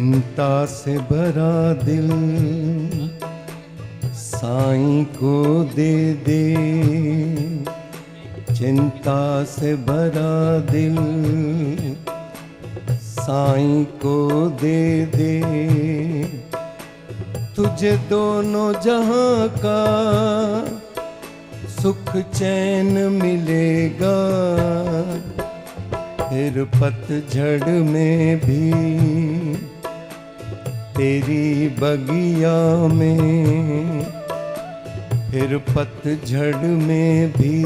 चिंता से भरा दिल साईं को दे दे, चिंता से भरा दिल साईं को दे दे। तुझे दोनों जहां का सुख चैन मिलेगा, फिर पतझड़ में भी तेरी बगिया में, फिर पतझड़ में भी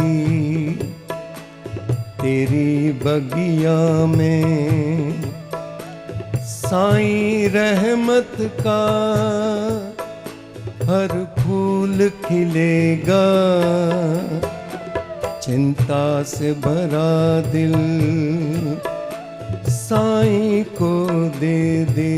तेरी बगिया में साईं रहमत का हर फूल खिलेगा। चिंता से भरा दिल साईं को दे दे।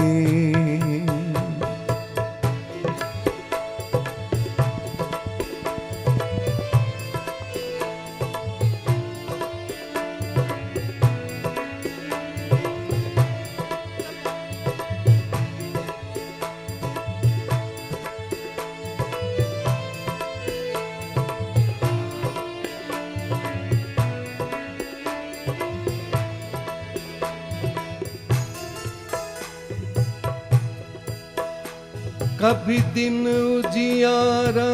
कभी दिन उजियारा,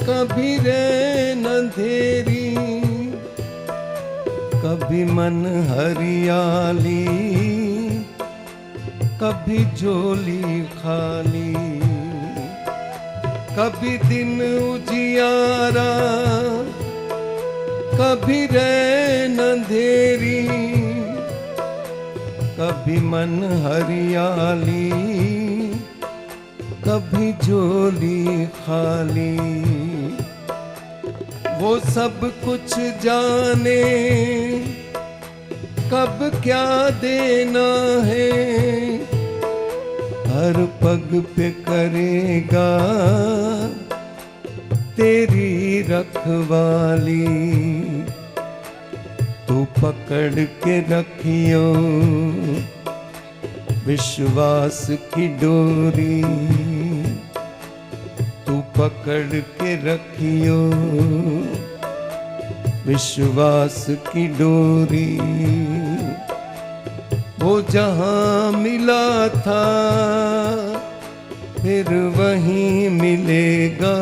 कभी रैन अंधेरी, कभी मन हरियाली, कभी झोली खाली। कभी दिन उजियारा, कभी रैन अंधेरी, कभी मन हरियाली, कभी झोली खाली। वो सब कुछ जाने कब क्या देना है, हर पग पे करेगा तेरी रखवाली। तू पकड़ के रखियो विश्वास की डोरी, तू पकड़ के रखियो विश्वास की डोरी। वो जहां मिला था फिर वहीं मिलेगा।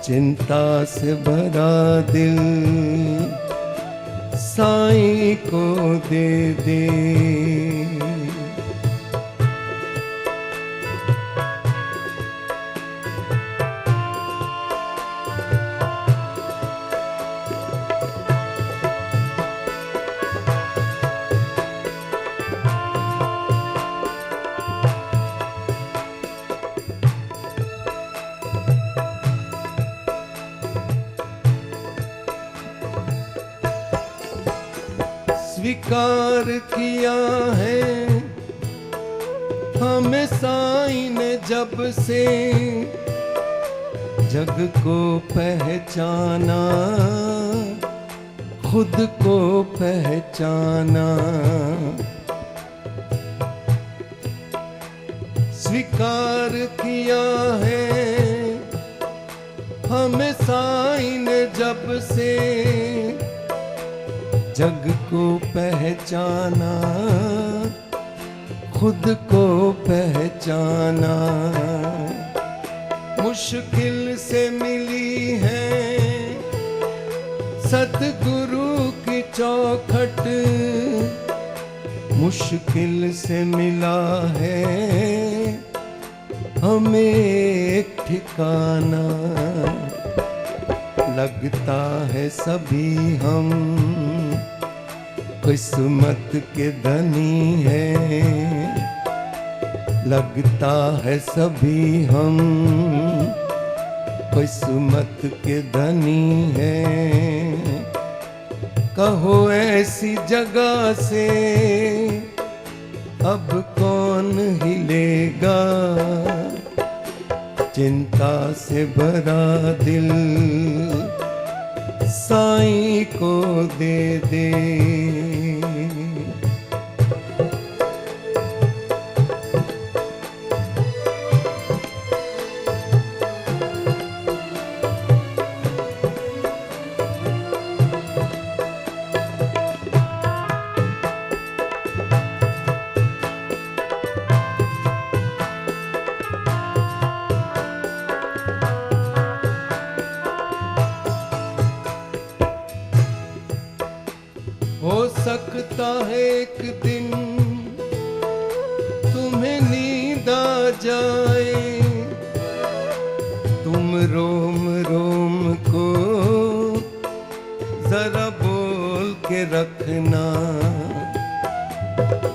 चिंता से भरा दिल साईं को दे दे। स्वीकार किया है हमें साईं ने जब से, जग को पहचाना खुद को पहचाना। स्वीकार किया है हमें साईं ने जब से, जग को पहचाना खुद को पहचाना। मुश्किल से मिली है सतगुरु की चौखट, मुश्किल से मिला है हमें एक ठिकाना। लगता है सभी हम किस्मत के धनी हैं, लगता है सभी हम किस्मत के धनी हैं। कहो ऐसी जगह से अब कौन हिलेगा, चिंता से भरा दिल साईं को दे दे। सकता है एक दिन तुम्हें नींद आ जाए, तुम रोम रोम को जरा बोल के रखना।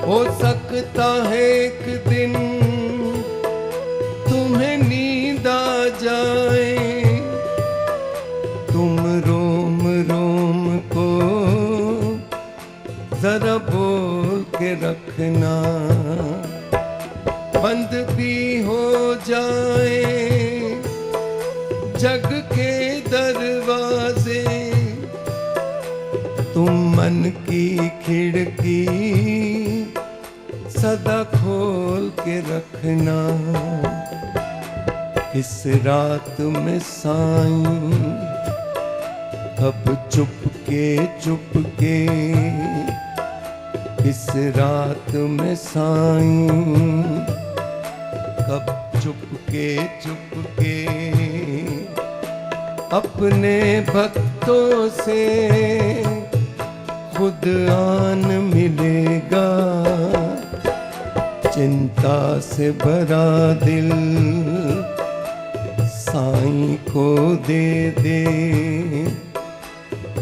हो सकता है एक दिन तुम्हें नींद आ जाए, तुम रोम रोम को जरा बोल के रखना। बंद भी हो जाए जग के दरवाजे, तुम मन की खिड़की सदा खोल के रखना। इस रात में साईं अब चुपके चुपके, इस रात में साईं कब चुपके चुपके अपने भक्तों से खुद आन मिलेगा। चिंता से भरा दिल साईं को दे दे,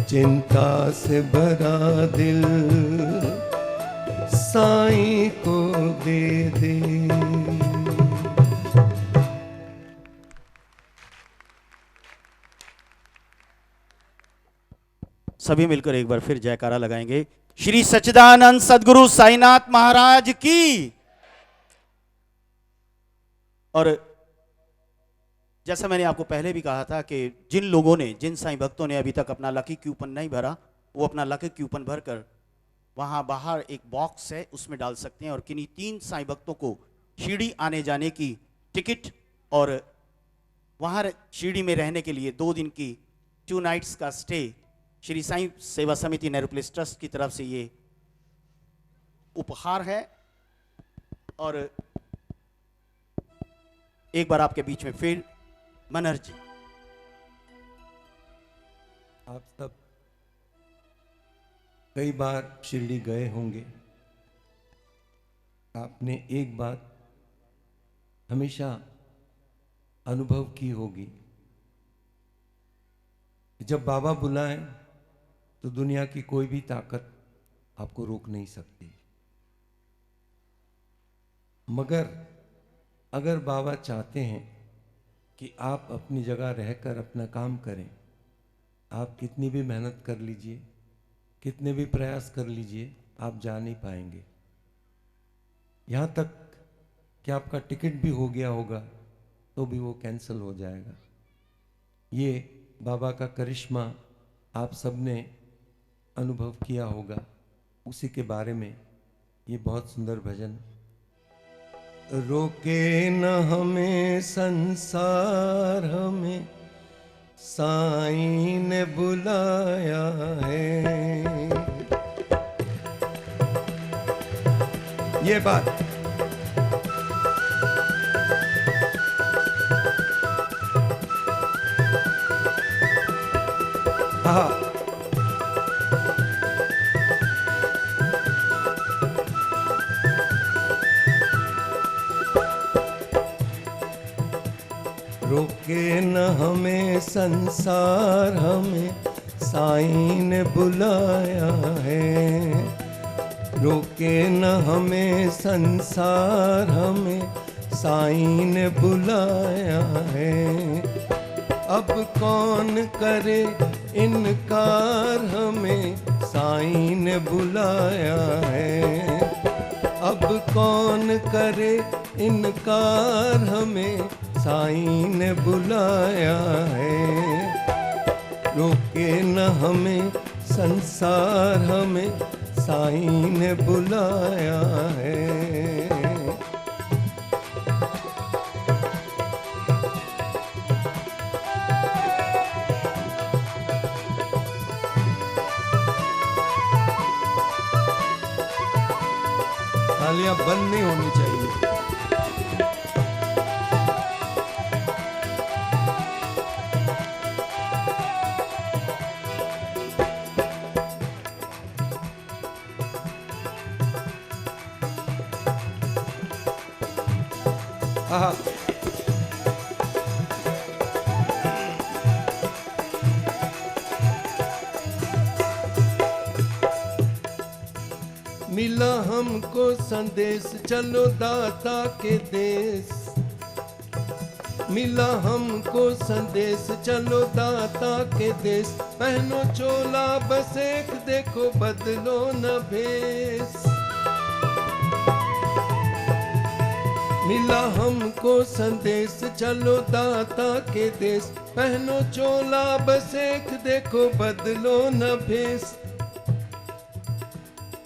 चिंता से भरा दिल साईं को दे दे। सभी मिलकर एक बार फिर जयकारा लगाएंगे। श्री सच्चिदानंद सदगुरु साईनाथ महाराज की। और जैसा मैंने आपको पहले भी कहा था कि जिन लोगों ने, जिन साईं भक्तों ने अभी तक अपना लकी कूपन नहीं भरा, वो अपना लकी कूपन भरकर वहां बाहर एक बॉक्स है उसमें डाल सकते हैं। और किन्हीं 3 साईं भक्तों को शिरडी आने जाने की टिकट और वहां शिरडी में रहने के लिए 2 दिन की 2 नाइट्स का स्टे श्री साईं सेवा समिति नेहरू प्लेस ट्रस्ट की तरफ से ये उपहार है। और एक बार आपके बीच में फिर मनहर जी। आप सब कई बार शिरडी गए होंगे, आपने एक बात हमेशा अनुभव की होगी, जब बाबा बुलाएं तो दुनिया की कोई भी ताकत आपको रोक नहीं सकती। मगर अगर बाबा चाहते हैं कि आप अपनी जगह रहकर अपना काम करें, आप कितनी भी मेहनत कर लीजिए, कितने भी प्रयास कर लीजिए, आप जा नहीं पाएंगे। यहाँ तक कि आपका टिकट भी हो गया होगा तो भी वो कैंसिल हो जाएगा। ये बाबा का करिश्मा आप सबने अनुभव किया होगा, उसी के बारे में ये बहुत सुंदर भजन। रोके न हमें संसार, हमें साईं ने बुलाया है। ये बात हाँ, रोके न हमें संसार, हमें साईं ने बुलाया है। रोके न हमें संसार, हमें साईं ने बुलाया है। अब कौन करे इनकार, हमें साईं ने बुलाया है। अब कौन करे इनकार, हमें साईं ने बुलाया है। रोके न हमें संसार, हमें साईं ने बुलाया है। तालियां बंद नहीं होनी चाहिए। वाह। मिला हमको संदेश चलो दाता के देश, मिला हमको संदेश चलो दाता के देश, पहनो चोला बस एक देखो बदलो न भेष। मिला हमको संदेश चलो दाता के देश, पहनो चोला बस एक देखो बदलो न भेष।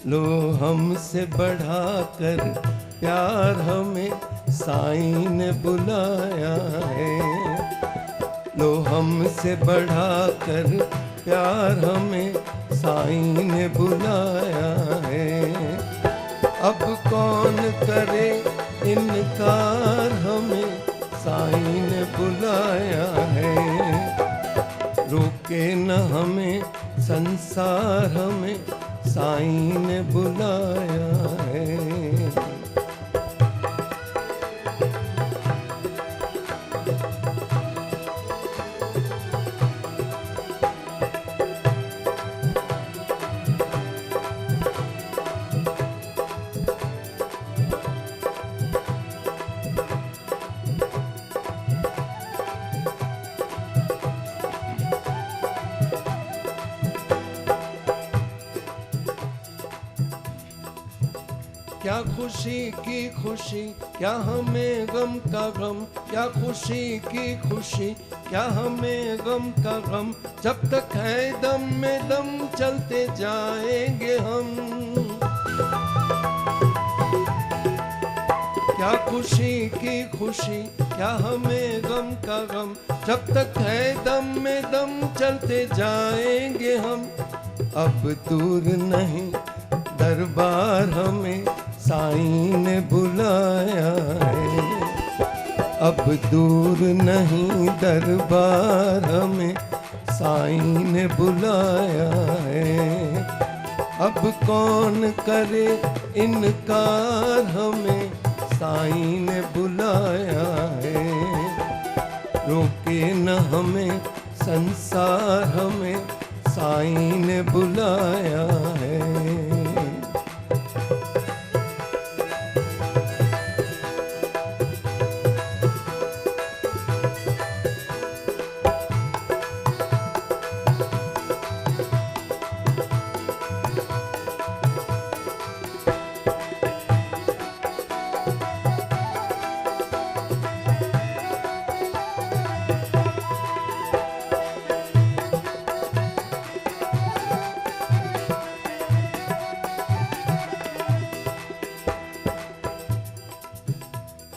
लो हमसे बढ़ाकर प्यार हमें साईं ने बुलाया है, लो हमसे बढ़ाकर प्यार हमें साईं ने बुलाया है। अब कौन करे इनकार हमें साईं ने बुलाया है, रोके न हमें संसार हमें साईं ने बुलाया है। क्या खुशी की खुशी क्या हमें गम का गम, क्या खुशी की खुशी क्या हमें गम का गम, जब तक है दम में दम चलते जाएंगे हम। क्या खुशी की खुशी क्या हमें गम का गम, जब तक है दम में दम चलते जाएंगे हम। अब दूर नहीं दरबार हमें साईं ने बुलाया है, अब दूर नहीं दरबार हमें साईं ने बुलाया है। अब कौन करे इनकार हमें साईं ने बुलाया है, रोके न हमें संसार हमें साईं ने बुलाया है।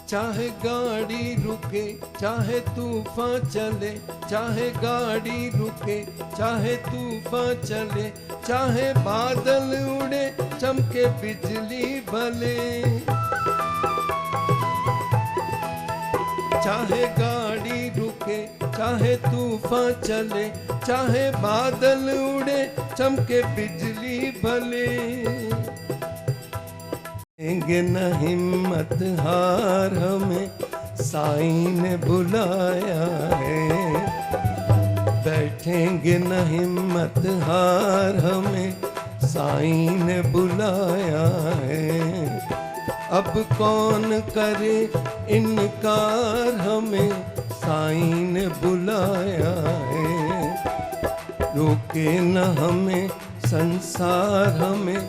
चाहे गाड़ी रुके चाहे तूफान चले, चाहे गाड़ी रुके चाहे तूफान चले, चाहे बादल उड़े चमके बिजली भले। चाहे गाड़ी रुके चाहे तूफान चले, चाहे बादल उड़े चमके बिजली भले। देंगे न हिम्मत हार हमें साईं ने बुलाया है, बैठेंगे न हिम्मत हार हमें साईं ने बुलाया है। अब कौन करे इनकार हमें साईं ने बुलाया है, रोके न हमें संसार हमें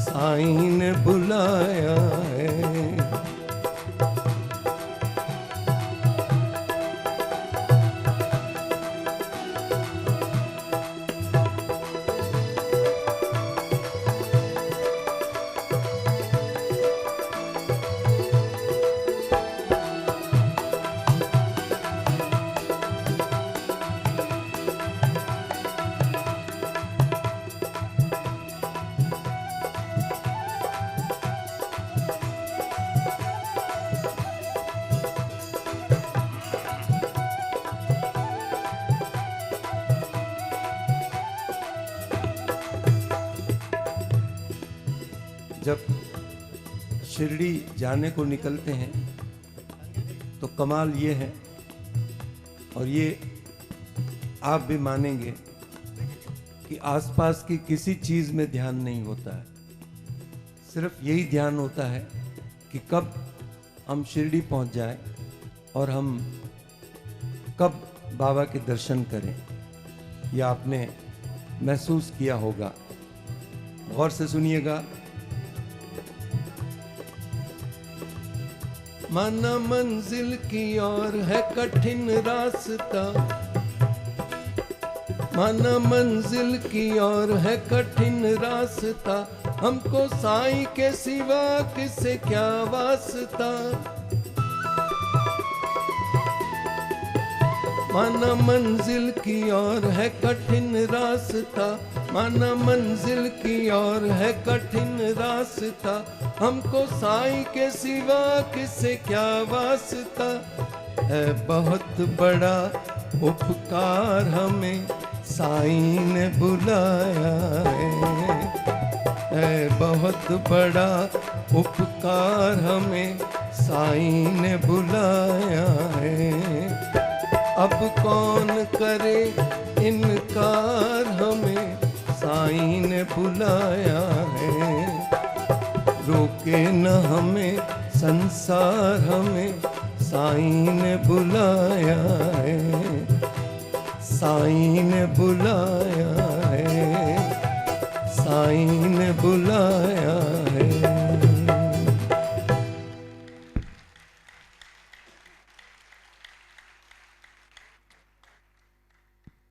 साईं ने बुलाया है। जब शिरडी जाने को निकलते हैं तो कमाल ये है, और ये आप भी मानेंगे कि आसपास की किसी चीज़ में ध्यान नहीं होता है, सिर्फ यही ध्यान होता है कि कब हम शिरडी पहुंच जाए और हम कब बाबा के दर्शन करें। यह आपने महसूस किया होगा। गौर से सुनिएगा। माना मंजिल की ओर है कठिन रास्ता, माना मंजिल की ओर है कठिन रास्ता, हमको साईं के सिवा किससे क्या वास्ता। माना मंजिल की ओर है कठिन रास्ता, माना मंजिल की ओर है कठिन रास्ता, हमको साईं के सिवा किससे क्या वास्ता। है बहुत बड़ा उपकार हमें साईं ने बुलाया है बहुत बड़ा उपकार हमें साईं ने बुलाया है। अब कौन करे इनकार हमें साईं ने बुलाया है। रोके न हमें संसार हमें साईं ने बुलाया है, साईं ने बुलाया है, साईं ने बुलाया है।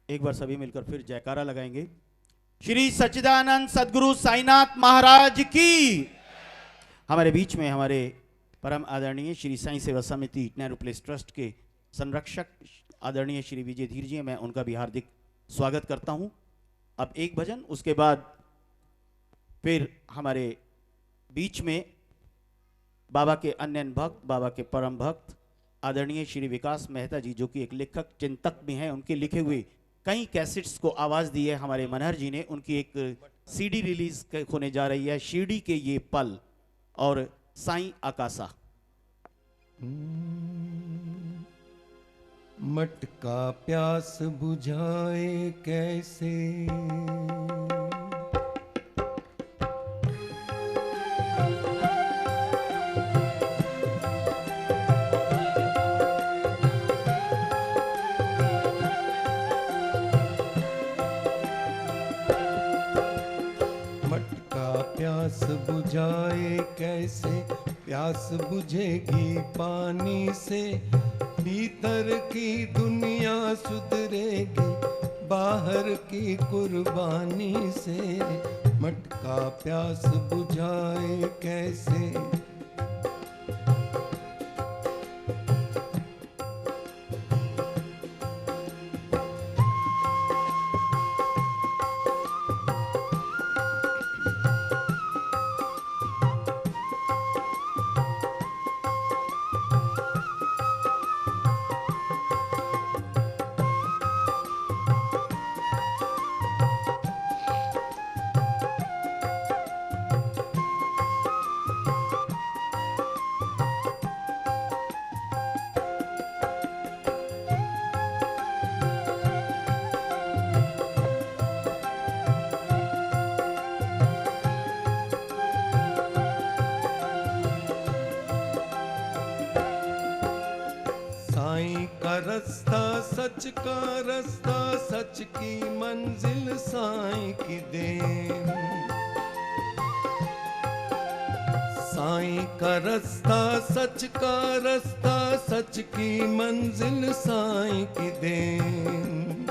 एक बार सभी मिलकर फिर जयकारा लगाएंगे। श्री सच्चिदानंद सदगुरु साईनाथ महाराज की। हमारे बीच में हमारे परम आदरणीय श्री साईं सेवा समिति नेहरू प्लेस ट्रस्ट के संरक्षक आदरणीय श्री विजय धीर जी, मैं उनका भी हार्दिक स्वागत करता हूं। अब एक भजन, उसके बाद फिर हमारे बीच में बाबा के अन्य भक्त, बाबा के परम भक्त आदरणीय श्री विकास मेहता जी, जो कि एक लेखक चिंतक भी हैं, उनके लिखे हुए कई कैसेट्स को आवाज़ दी है हमारे मनहर जी ने। उनकी एक सीडी रिलीज होने जा रही है, शिरडी के ये पल और साईं आकाशा। मटका प्यास बुझाए कैसे, प्यास बुझाए कैसे, प्यास बुझेगी पानी से, भीतर की दुनिया सुधरेगी बाहर की कुर्बानी से। मटका प्यास बुझाए कैसे, रास्ता सच का रास्ता, सच की मंजिल साईं की देन। साईं का रास्ता सच का रास्ता, सच की मंजिल साईं की देन।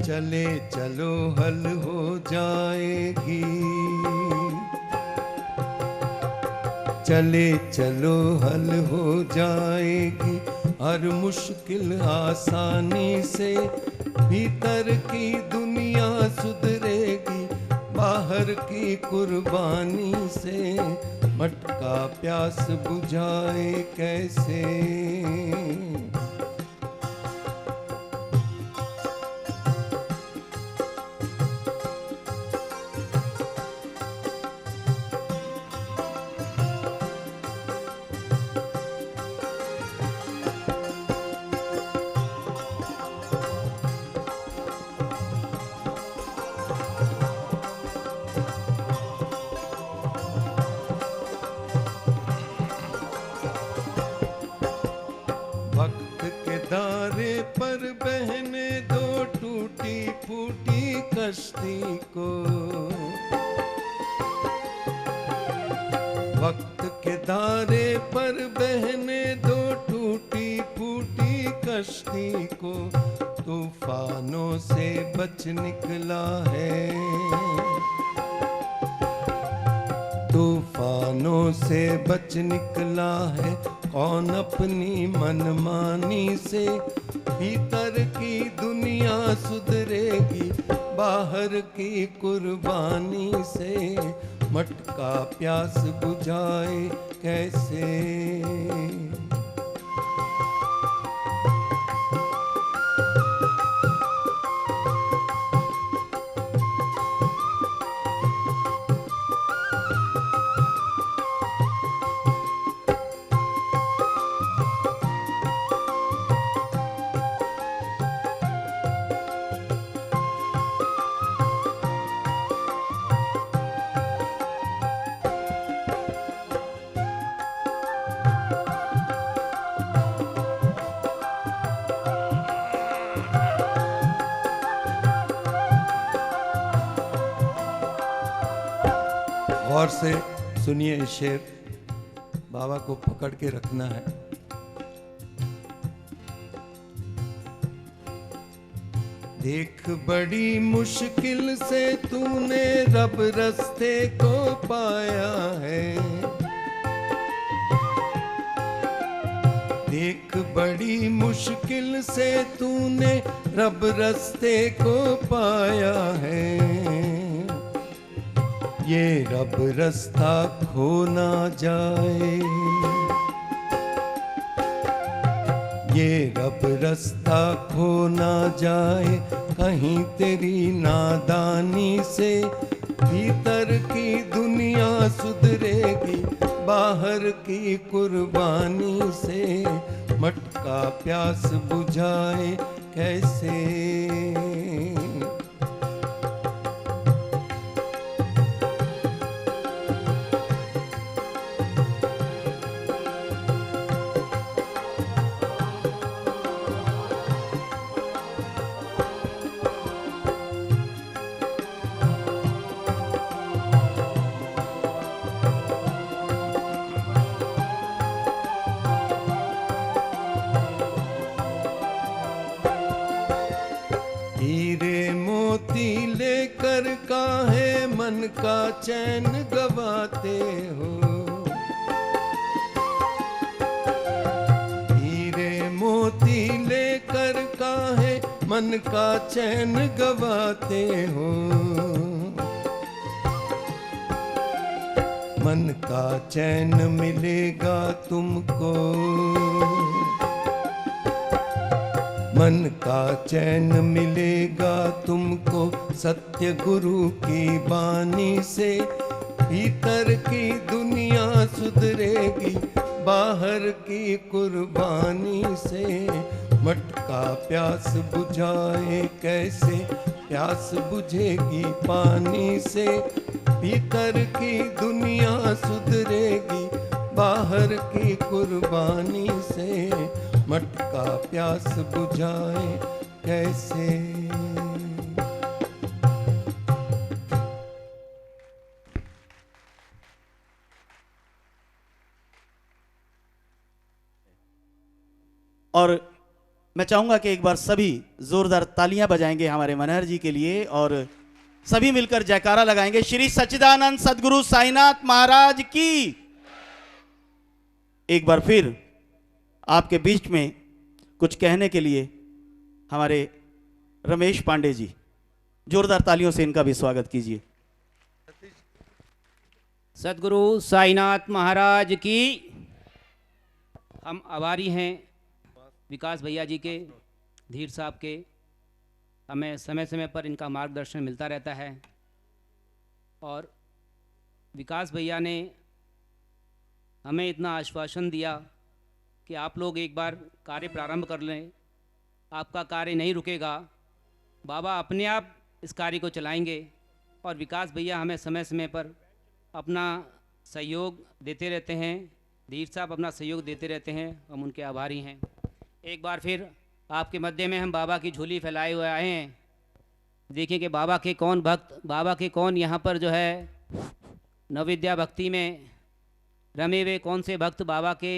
चले चलो हल हो जाएगी, चले चलो हल हो जाएगी हर मुश्किल आसानी से। भीतर की दुनिया सुधरेगी बाहर की कुर्बानी से। मटका प्यास बुझाए कैसे, बहने दो टूटी फूटी कश्ती को। वक्त के धारे पर बहने दो टूटी फूटी कश्ती को। तूफानों से बच निकला है, तूफानों से बच निकला है कौन अपनी मनमानी से। भीतर की दुनिया सुधरेगी बाहर की कुर्बानी से। मटका प्यास बुझाए कैसे। गौर से सुनिए इस शेर, बाबा को पकड़ के रखना है। देख बड़ी मुश्किल से तूने रब रास्ते को पाया है। देख बड़ी मुश्किल से तूने रब रास्ते को पाया है। ये रब रास्ता खो ना जाए, ये रब रास्ता खो ना जाए कहीं तेरी नादानी से। भीतर की दुनिया सुधरेगी बाहर की कुर्बानी से। मटका प्यास बुझाए कैसे। हीरे मोती लेकर काहे मन का चैन गवाते हो। हीरे मोती लेकर काहे मन का चैन गवाते हो। मन का चैन मिलेगा तुमको, मन का चैन मिलेगा तुमको सत्य गुरु की बानी से। भीतर की दुनिया सुधरेगी बाहर की कुर्बानी से। मटका प्यास बुझाए कैसे, प्यास बुझेगी पानी से। भीतर की दुनिया सुधरेगी बाहर की कुर्बानी से। मटका प्यास बुझाए कैसे। और मैं चाहूंगा कि एक बार सभी जोरदार तालियां बजाएंगे हमारे मनहर जी के लिए और सभी मिलकर जयकारा लगाएंगे। श्री सच्चिदानंद सदगुरु साईनाथ महाराज की। एक बार फिर आपके बीच में कुछ कहने के लिए हमारे रमेश पांडे जी, जोरदार तालियों से इनका भी स्वागत कीजिए। सदगुरु साईनाथ महाराज की। हम आभारी हैं विकास भैया जी के, धीर साहब के। हमें समय समय पर इनका मार्गदर्शन मिलता रहता है और विकास भैया ने हमें इतना आश्वासन दिया कि आप लोग एक बार कार्य प्रारंभ कर लें, आपका कार्य नहीं रुकेगा, बाबा अपने आप इस कार्य को चलाएंगे। और विकास भैया हमें समय समय पर अपना सहयोग देते रहते हैं, धीर साहब अपना सहयोग देते रहते हैं, हम उनके आभारी हैं। एक बार फिर आपके मध्य में हम बाबा की झोली फैलाए हुए आए हैं। देखिए कि बाबा के कौन भक्त, बाबा के कौन यहाँ पर जो है नवविद्या भक्ति में रमे हुए कौन से भक्त बाबा के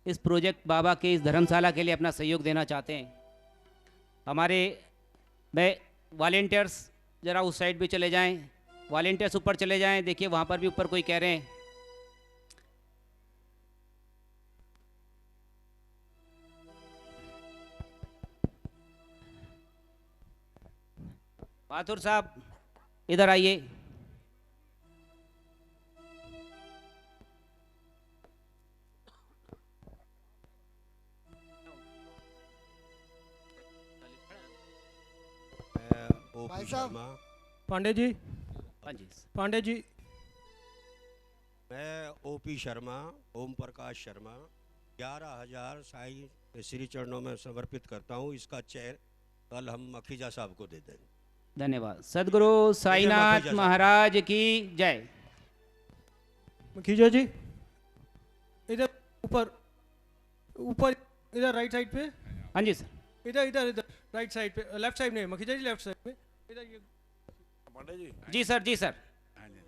इस प्रोजेक्ट, बाबा के इस धर्मशाला के लिए अपना सहयोग देना चाहते हैं। हमारे वॉलेंटियर्स ज़रा उस साइड भी चले जाएं, वॉलेंटियर्स ऊपर चले जाएं। देखिए वहाँ पर भी ऊपर कोई कह रहे हैं। माथुर साहब इधर आइए। भाई साहब पांडे जी, हाँ जी। पांडे जी, मैं ओपी शर्मा, ओम प्रकाश शर्मा 11,000 साईं श्री चरणों में समर्पित करता हूँ। इसका चेक कल हम मखीजा साहब को दे देंगे। धन्यवाद। सदगुरु साईनाथ महाराज की जय। मखीजा जी इधर ऊपर ऊपर, इधर राइट साइड पे। हाँ जी सर। इधर इधर इधर राइट साइड पे, लेफ्ट साइड में मखीजा जी, लेफ्ट साइड में इधर ये। पांडे जी। जी सर, जी सर। हाँ जी,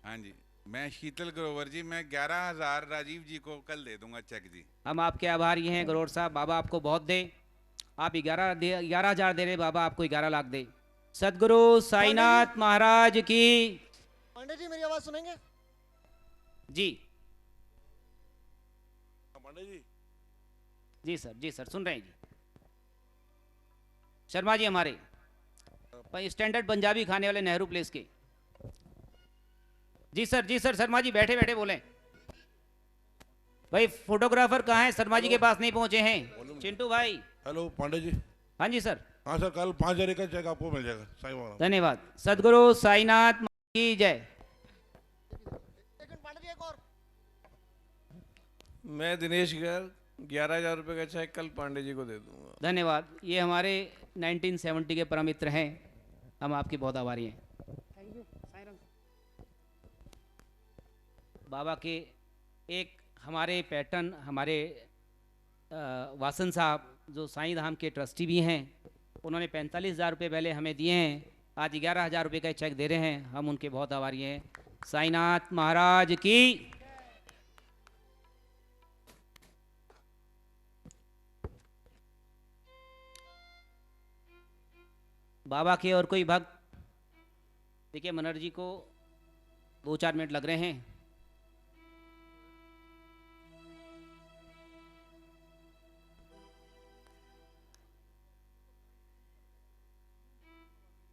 हाँ जी। मैं शीतल ग्रोवर जी, मैं 11,000 राजीव जी को कल दे दूंगा चेक जी। हम आपके आभारी हैं ग्रोवर साहब। बाबा आपको बहुत दे। आप 11,000 दे रहे, बाबा आपको 11 लाख दे। सदगुरु साईनाथ महाराज की। पांडे जी मेरी आवाज सुनेंगे? जी पांडे जी। जी सर, जी सर, सुन रहे हैं जी। शर्मा जी हमारे स्टैंडर्ड पंजाबी खाने वाले नेहरू प्लेस के। जी सर, जी सर। शर्मा जी बैठे बैठे बोलें। भाई फोटोग्राफर कहाँ है? शर्मा जी के पास नहीं पहुंचे हैं। चिंटू भाई। हेलो पांडे जी। हाँ जी सर। हाँ सर, कल 5,000 का चेक आपको मिल जाएगा। साईं बाबा। धन्यवाद। सदगुरु साईनाथ की जय। एक मिनट पांडे जी, एक और। मैं दिनेश गर्ग 11,000 रुपये का चेक कल पांडे जी को दे दूंगा। धन्यवाद। ये हमारे 1970 के परम मित्र हैं। हम आपके बहुत आभारी हैं। बाबा के एक हमारे पैटर्न, हमारे वासन साहब जो साईं धाम के ट्रस्टी भी हैं, उन्होंने 45,000 रुपये पहले हमें दिए हैं। आज 11,000 रुपये का चेक दे रहे हैं। हम उनके बहुत आभारी हैं। साईनाथ महाराज की। बाबा के और कोई भक्त? देखिए मनोहर जी को 2-4 मिनट लग रहे हैं।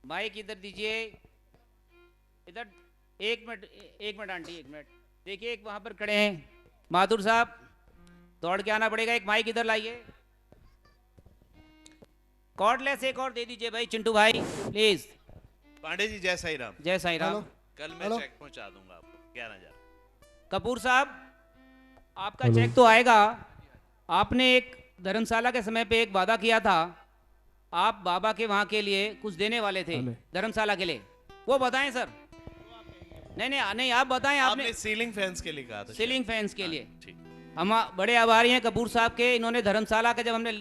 माइक इधर दीजिए, इधर। एक मिनट आंटी, एक मिनट। देखिए एक वहां पर खड़े हैं माथुर साहब, दौड़ के आना पड़ेगा। एक माइक इधर लाइए। कॉर्डलेस एक और दे दीजिए भाई, चिंटू भाई प्लीज। पांडे जी जय साई राम। जय साई राम। कल मैं चेक पहुंचा दूंगा आपको 11,000। कपूर साहब आपका चेक तो आएगा। आपने एक धर्मशाला के समय पे एक वादा किया था, आप बाबा के वहां के लिए कुछ देने वाले थे धर्मशाला के लिए। वो बताएं सर। नहीं नहीं नहीं, आप बताएं। आपने सीलिंग फैंस के लिए कहा था। सीलिंग फैंस के लिए। ठीक। हम बड़े आभारी हैं कपूर साहब के। इन्होंने धर्मशाला का जब हमने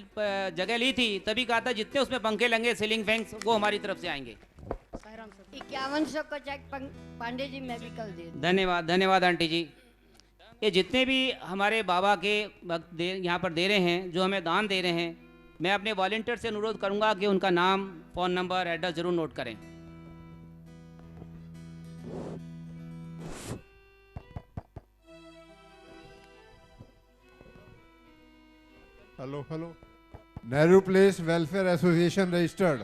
जगह ली थी तभी कहा था जितने उसमें पंखे लगे सीलिंग फैंस वो हमारी तरफ से आएंगे। 5100 का चेक पांडे जी मैं भी कल दे दूं। धन्यवाद, धन्यवाद आंटी जी। ये जितने भी हमारे बाबा के भक्त यहाँ पर दे रहे हैं, जो हमें दान दे रहे हैं, मैं अपने वॉलंटियर से अनुरोध करूंगा कि उनका नाम, फ़ोन नंबर, एड्रेस जरूर नोट करें। Hello hello. Nehru place welfare association registered.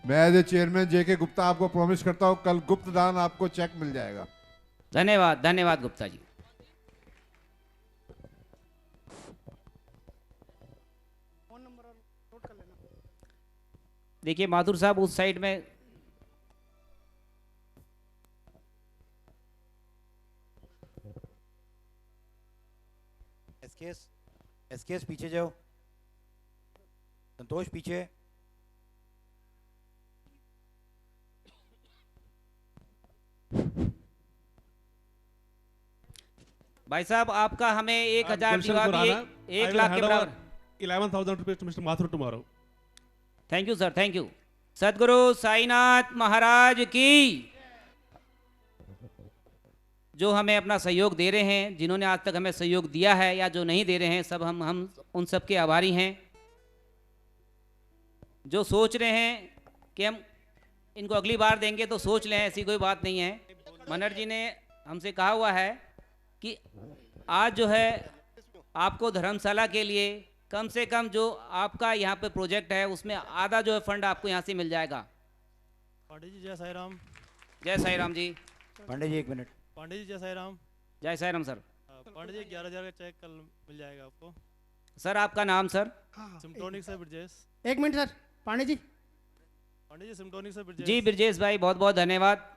मैं एज ए चेयरमैन जेके गुप्ता आपको प्रॉमिस करता हूँ कल गुप्त दान आपको चेक मिल जाएगा। धन्यवाद, धन्यवाद गुप्ता जी। देखिए माथुर साहब उस साइड में। एसकेएस पीछे जाओ। संतोष पीछे। भाई साहब आपका हमें 1,000 दिवा भी 1 लाख के बराबर। 11,000 rupees to Mr. Mathur tomorrow. Thank you sir, thank you. सदगुरु साईनाथ महाराज की। जो हमें अपना सहयोग दे रहे हैं, जिन्होंने आज तक हमें सहयोग दिया है या जो नहीं दे रहे हैं, सब हम उन सब के आभारी हैं। जो सोच रहे हैं कि हम इनको अगली बार देंगे तो सोच लें, ऐसी कोई बात नहीं है। मनर जी ने हमसे कहा हुआ है कि आज जो है आपको धर्मशाला के लिए कम से कम जो आपका यहाँ पे प्रोजेक्ट है उसमें आधा जो है फंड आपको यहाँ से मिल जाएगा। पांडे जी जय साई राम। जय साई राम जी। पांडे जी एक मिनट। पांडे जी जय साई राम। जय साई राम सर। पांडे जी 11,000 का चेक कल मिल जाएगा आपको। सर आपका नाम सर? सिम्टोनिक से ब्रजेश। एक मिनट सर, पांडे जी। पांडे जी सिम्टोनिक से ब्रजेश। जी ब्रजेश भाई बहुत बहुत धन्यवाद।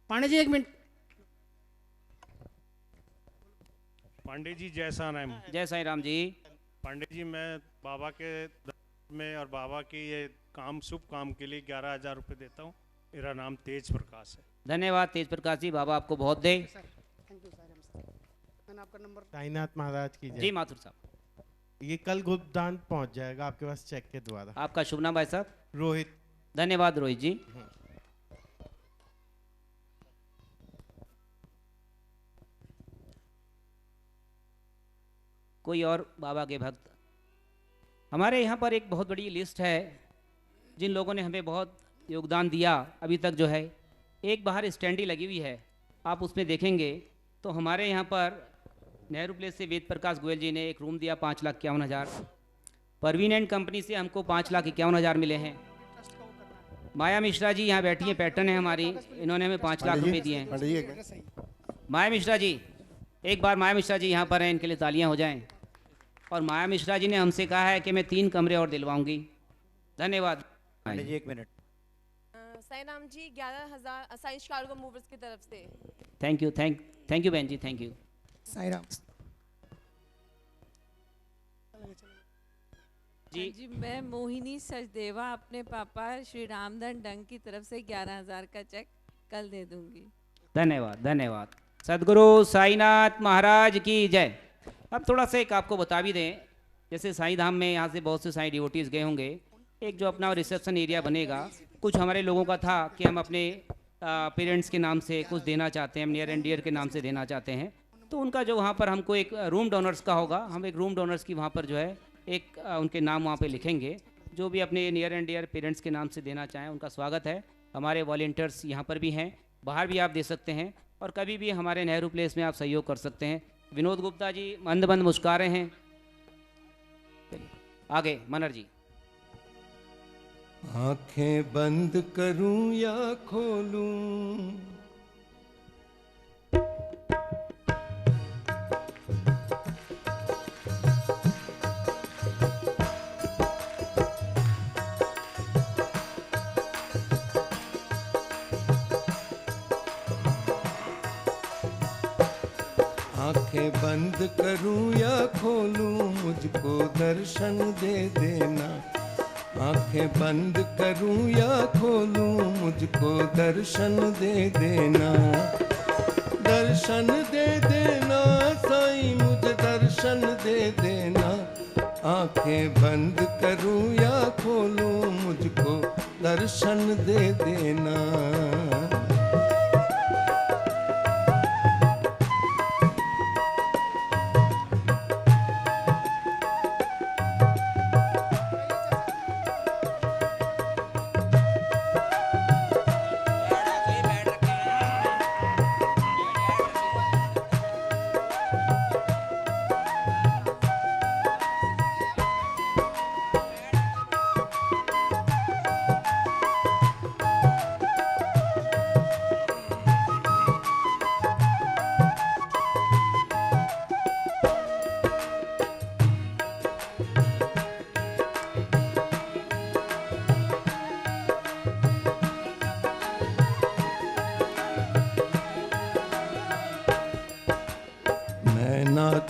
पांडे जी एक मिनट। पांडे जी जय साई राम। जय साई राम जी। पांडे जी मैं बाबा के में और बाबा के ये काम शुभ काम के लिए 11,000 रुपये देता हूँ। मेरा नाम तेज प्रकाश है। धन्यवाद तेज प्रकाश जी, बाबा आपको बहुत दे। Thank you sir. मैंने आपका नंबर। साईनाथ महाराज की जय। जी माथुर साहब। ये कल गुप्तदान पहुंच जाएगा आपके पास चेक के द्वारा। आपका शुभ नाम भाई साहब? रोहित। धन्यवाद रोहित जी। कोई और बाबा के भक्त? हमारे यहाँ पर एक बहुत बड़ी लिस्ट है जिन लोगों ने हमें बहुत योगदान दिया अभी तक। जो है एक बाहर स्टैंडी लगी हुई है, आप उसमें देखेंगे तो हमारे यहाँ पर नेहरू प्लेस से वेद प्रकाश गोयल जी ने एक रूम दिया 5,51,000। परवीन एंड कंपनी से हमको 5,51,000 मिले हैं। माया मिश्रा जी यहाँ बैठी है, पैटर्न है हमारी, इन्होंने हमें 5 लाख रुपए दिए हैं। माया मिश्रा जी, एक बार माया मिश्रा जी यहाँ पर हैं, इनके लिए तालियां हो जाएं। और माया मिश्रा जी ने हमसे कहा है कि मैं 3 कमरे और दिलवाऊंगी। धन्यवाद। जी एक minute. Sai Ram ji 11,000 science cargo movers की तरफ से। थैंक यू, थैंक यू बहन जी, थैंक यू। साई राम जी मैं मोहिनी सचदेवा अपने पापा श्री रामधन डंग की तरफ से 11,000 का चेक कल दे दूंगी। धन्यवाद, धन्यवाद। सदगुरु साईनाथ महाराज की जय। अब थोड़ा सा एक आपको बता भी दें, जैसे साईं धाम में यहाँ से बहुत से साईं डिवोटीज गए होंगे, एक जो अपना रिसेप्शन एरिया बनेगा, कुछ हमारे लोगों का था कि हम अपने पेरेंट्स के नाम से कुछ देना चाहते हैं, हम नियर एंड डियर के नाम से देना चाहते हैं। तो उनका जो वहाँ पर हमको एक रूम डोनर्स का होगा, हम एक रूम डोनर्स की वहाँ पर जो है एक उनके नाम वहाँ पे लिखेंगे। जो भी अपने नियर एंड डियर पेरेंट्स के नाम से देना चाहें उनका स्वागत है। हमारे वॉलंटियर्स यहाँ पर भी हैं, बाहर भी आप दे सकते हैं, और कभी भी हमारे नेहरू प्लेस में आप सहयोग कर सकते हैं। विनोद गुप्ता जी मंद मंद मुस्कुरा रहे हैं। आगे मनर जी। आंखें बंद करूं या खोलूं, आंखें बंद करूं या खोलूं, मुझको दर्शन दे देना। आंखें बंद करूं या खोलूं, मुझको दर्शन दे देना। दर्शन दे देना साईं, मुझे दर्शन दे देना। आंखें बंद करूं या खोलूं, मुझको दर्शन दे देना।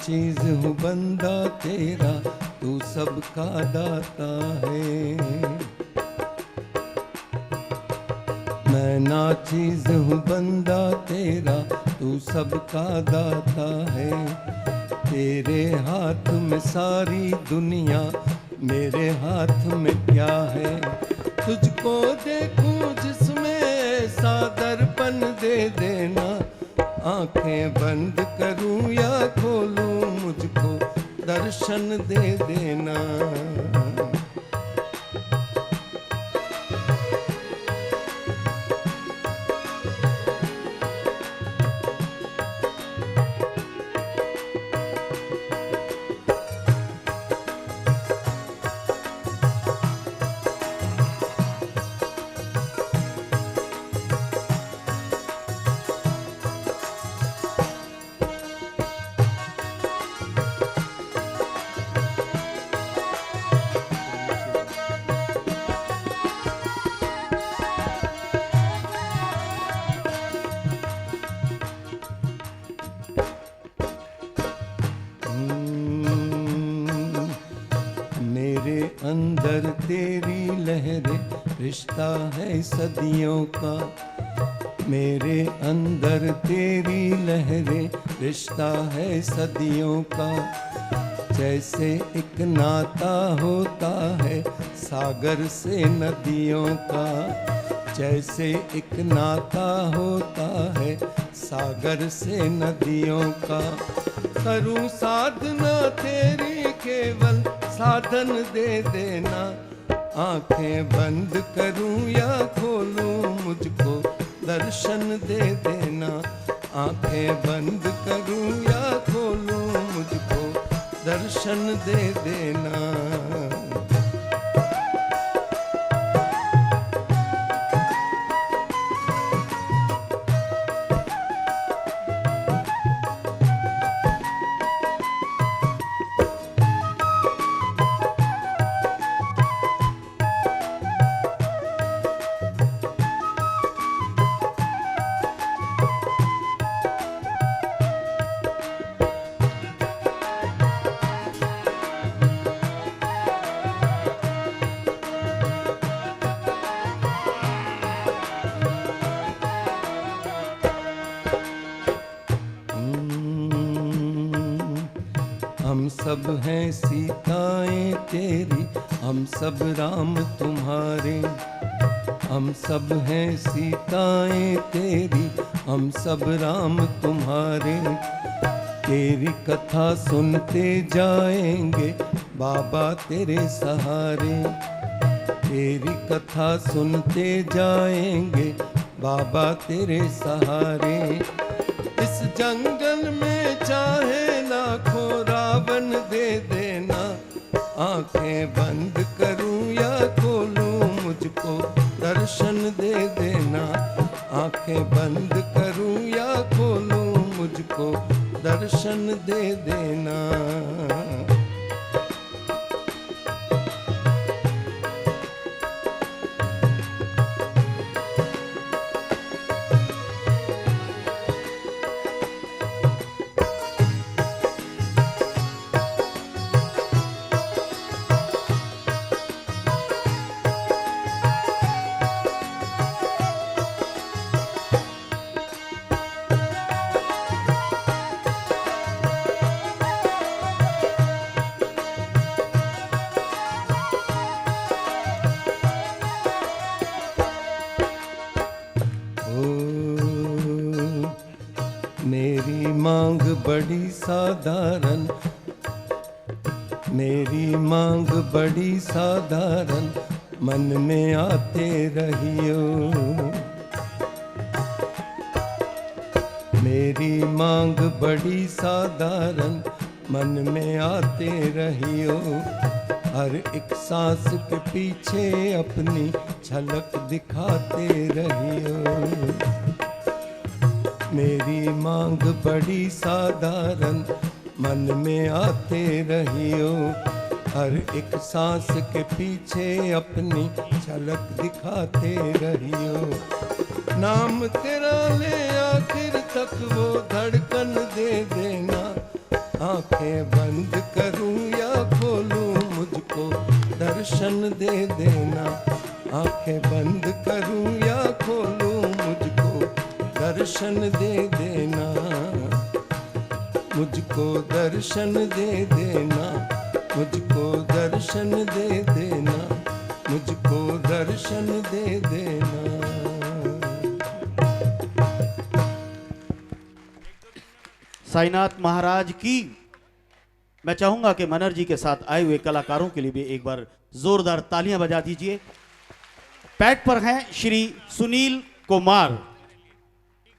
चीज हूँ बंदा तेरा, तू सबका दाता है। मैं ना चीज हूँ बंदा तेरा, तू सबका दाता है। तेरे हाथ में सारी दुनिया मेरे हाथ में क्या है, तुझको देखूं जिसमें सादरपन दे देना। आंखें बंद करूं या खोलूं, मुझको दर्शन दे देना। मेरे अंदर तेरी लहरें, रिश्ता है सदियों का। मेरे अंदर तेरी लहरें, रिश्ता है सदियों का। जैसे एक नाता होता है सागर से नदियों का, जैसे एक नाता होता है सागर से नदियों का। करूं साधना तेरी केवल साधन दे देना। आंखें बंद करूं या खोलूं, मुझको दर्शन दे देना। आंखें बंद करूं या खोलूं, मुझको दर्शन दे देना। हम सब हैं सीताएं तेरी, हम सब राम तुम्हारे। हम सब हैं सीताएं तेरी, हम सब राम तुम्हारे। तेरी कथा सुनते जाएंगे बाबा तेरे सहारे। तेरी कथा सुनते जाएंगे बाबा तेरे सहारे। इस जंगल में चाहे लाखों रावण दे देना। आंखें बंद करूं या खोलूं, मुझको दर्शन दे देना। आंखें बंद करूं या खोलूं, मुझको दर्शन दे देना। मेरी मांग बड़ी साधारण, मेरी मांग बड़ी साधारण, मन में आते रहियो। मेरी मांग बड़ी साधारण, मन में आते रहियो। हर एक सांस के पीछे अपनी झलक दिखाते रहियो। मेरी मांग बड़ी साधारण, मन में आते रहियो। हर एक सांस के पीछे अपनी झलक दिखाते रहियो। नाम तेरा ले आखिर तक वो धड़कन दे देना। आंखें बंद करूं या खोलूं, मुझको दर्शन दे देना। आंखें बंद करूं या खोलूं, मुझको दर्शन दे देना। मुझको दर्शन दे देना। मुझको दर्शन दे देना, मुझको दर्शन दे देना। साईनाथ महाराज की। मैं चाहूंगा कि मनर जी के साथ आए हुए कलाकारों के लिए भी एक बार जोरदार तालियां बजा दीजिए। पैड पर हैं श्री सुनील कुमार,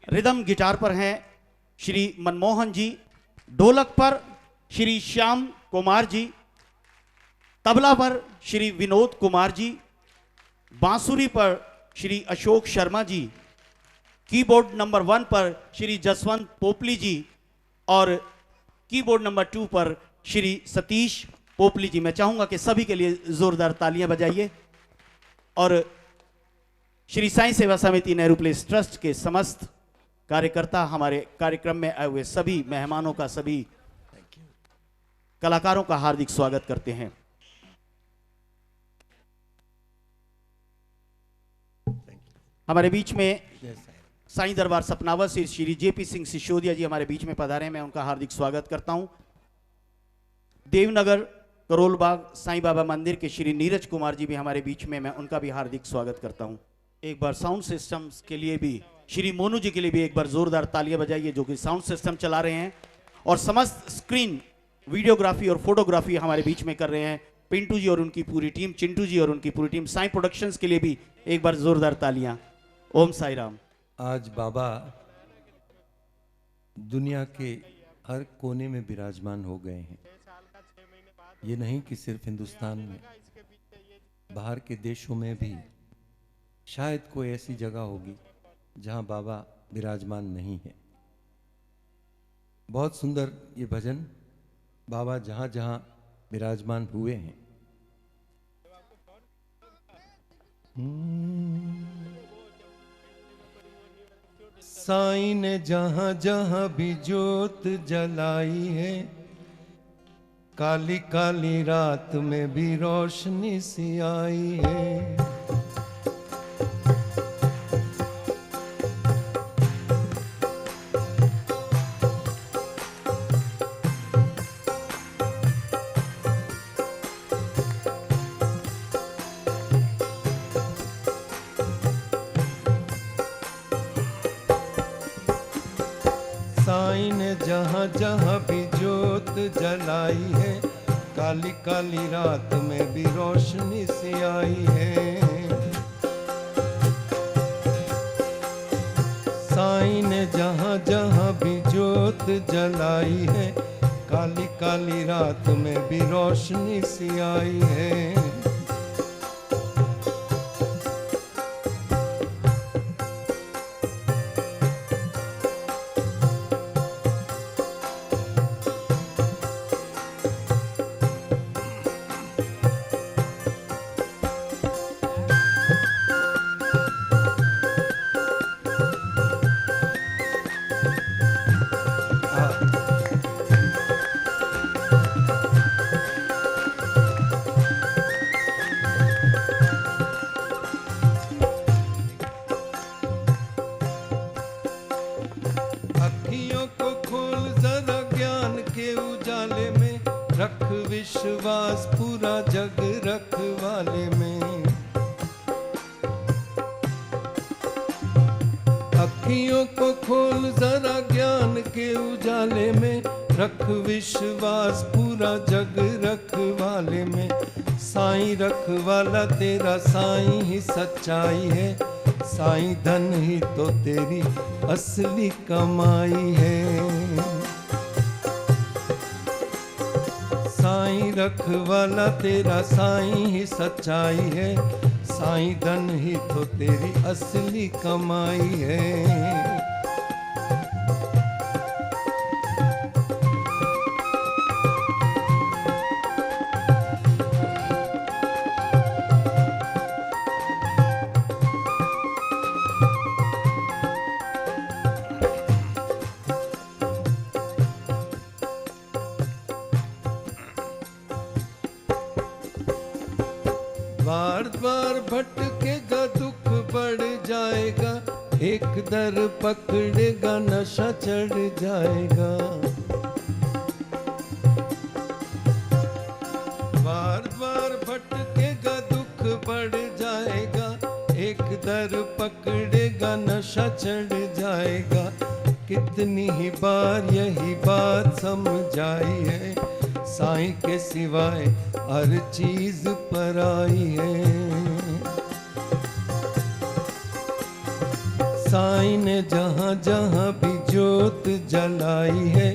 रिदम गिटार पर हैं श्री मनमोहन जी, ढोलक पर श्री श्याम कुमार जी, तबला पर श्री विनोद कुमार जी, बांसुरी पर श्री अशोक शर्मा जी, कीबोर्ड नंबर 1 पर श्री जसवंत पोपली जी और कीबोर्ड नंबर 2 पर श्री सतीश पोपली जी। मैं चाहूंगा कि सभी के लिए जोरदार तालियां बजाइए और श्री साईं सेवा समिति नेहरू प्लेस ट्रस्ट के समस्त कार्यकर्ता, हमारे कार्यक्रम में आए हुए सभी मेहमानों का, सभी कलाकारों का हार्दिक स्वागत करते हैं। हमारे बीच में साईं दरबार सपनावत से श्री जेपी सिंह सिसोदिया जी हमारे बीच में पधारे हैं, मैं उनका हार्दिक स्वागत करता हूं। देवनगर करोलबाग साईं बाबा मंदिर के श्री नीरज कुमार जी भी हमारे बीच में, मैं उनका भी हार्दिक स्वागत करता हूं। एक बार साउंड सिस्टम्स के लिए भी श्री मोनू जी के लिए भी एक बार जोरदार तालियां बजाइए, जो कि साउंड सिस्टम चला रहे हैं और समस्त स्क्रीन वीडियोग्राफी और फोटोग्राफी हमारे बीच में कर रहे हैं पिंटू जी और उनकी पूरी टीम, चिंटू जी और उनकी पूरी टीम। साईं प्रोडक्शंस के लिए भी एक बार जोरदार तालियां। ओम साई राम। आज बाबा दुनिया के हर कोने में विराजमान हो गए हैं। ये नहीं कि सिर्फ हिंदुस्तान में, बाहर के देशों में भी शायद कोई ऐसी जगह होगी जहां बाबा विराजमान नहीं है। बहुत सुंदर ये भजन, बाबा जहां जहां विराजमान हुए हैं। साईं ने जहां जहां भी ज्योत जलाई है, काली काली रात में भी रोशनी सी आई है। साईं ने जहां जहां भी ज्योत जलाई है, काली काली रात में भी रोशनी सी आई है। साईं ने जहां जहां भी ज्योत जलाई है, काली काली रात में भी रोशनी सी आई है। अखियों को खोल जरा ज्ञान के उजाले में, रख विश्वास पूरा जग रखवाले में। अखियों को खोल जरा ज्ञान के उजाले में, रख विश्वास पूरा जग रखवाले में। साईं रखवाला तेरा साईं ही सच्चाई है, साईं धन ही तो तेरी असली कमाई है। साईं रखवाला तेरा साईं ही सच्चाई है, साईं धन ही तो तेरी असली कमाई है। बार बार भटकेगा दुख बढ़ जाएगा, एक दर पकड़ेगा नशा चढ़ जाएगा। दर पकड़ेगा नशा चढ़ जाएगा। कितनी ही बार यही बात समझाई है, साईं के सिवाय हर चीज पराई है। साईं ने जहाँ जहाँ भी ज्योत जलाई है,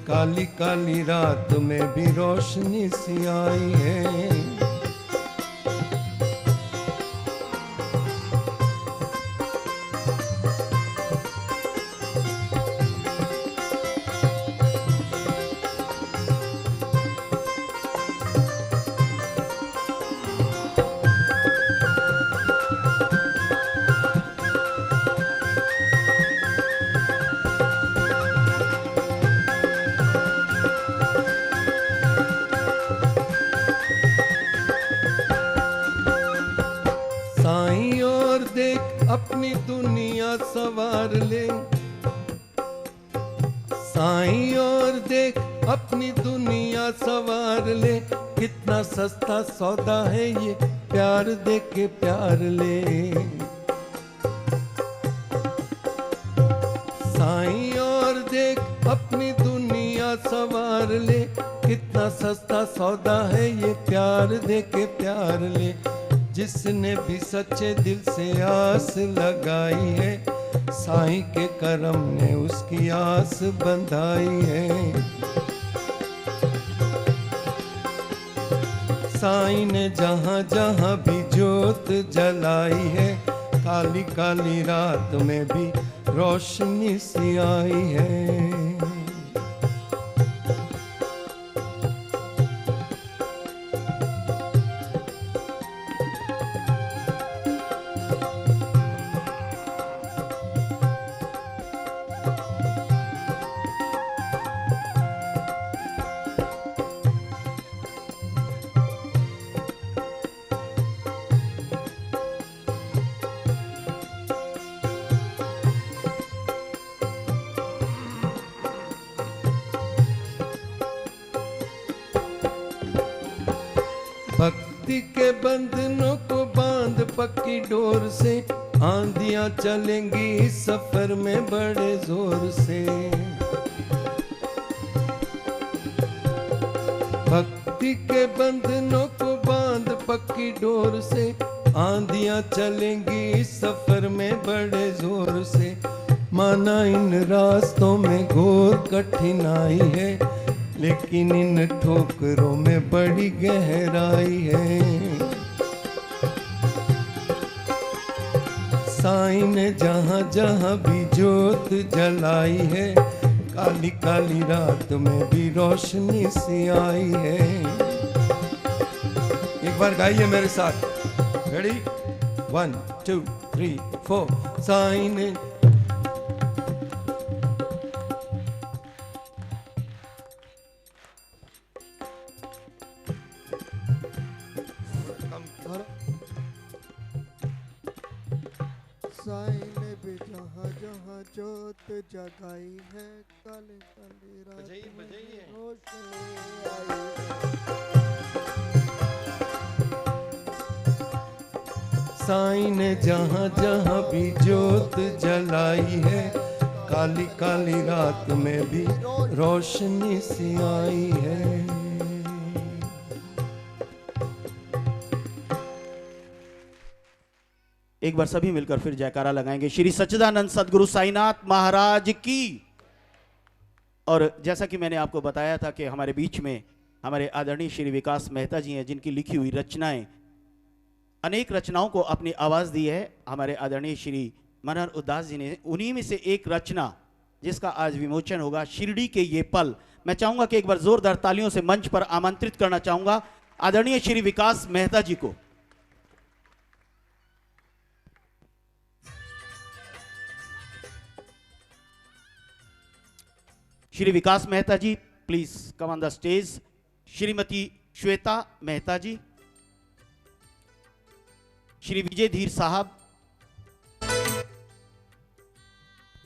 काली काली रात में भी रोशनी सी आई है। अपनी दुनिया सवार ले, साईं और देख अपनी दुनिया सवार ले। कितना सस्ता सौदा है ये प्यार दे के प्यार ले। साईं और देख अपनी दुनिया सवार ले, कितना सस्ता सौदा है ये प्यार दे के प्यार ले। जिसने भी सच्चे दिल से आस लगाई है, साईं के करम ने उसकी आस बंधाई है। साईं ने जहाँ जहाँ भी ज्योत जलाई है, काली काली रात में भी रोशनी सी आई है। भक्ति के बंधनों को बांध पक्की डोर से, आंधियां चलेंगी इस सफर में बड़े जोर से। भक्ति के बंधनों को बांध पक्की डोर से, आंधियां चलेंगी इस सफर में बड़े जोर से। माना इन रास्तों में घोर कठिनाई है, लेकिन इन ठोकरों में बड़ी गहराई है। साईं ने जहाँ जहाँ भी ज्योत जलाई है, काली काली रात में भी रोशनी सी आई है। एक बार गाइए मेरे साथ, रेडी 1 2 3 4। साईं ने साईं ने भी जहाँ जहाँ ज्योत जगाई है, काले काले रात में रोशनी आई है। साईं ने जहाँ जहाँ भी ज्योत जलाई है, काली काली रात में भी रोशनी सी आई है। एक बार सभी मिलकर फिर जयकारा लगाएंगे श्री सच्चिदानंद सदगुरु साईनाथ महाराज की। और जैसा कि मैंने आपको बताया था कि हमारे बीच में हमारे आदरणीय श्री विकास मेहता जी हैं, जिनकी लिखी हुई रचनाएं, अनेक रचनाओं को अपनी आवाज़ दी है हमारे आदरणीय श्री मनोहर उदास जी ने। उन्हीं में से एक रचना जिसका आज विमोचन होगा, शिरडी के ये पल। मैं चाहूंगा कि एक बार जोरदार तालियों से मंच पर आमंत्रित करना चाहूंगा आदरणीय श्री विकास मेहता जी को। Shri Vikas Mehta ji please come on the stage. Shrimati Shweta Mehta ji, Shri Vijay Dhir Sahab,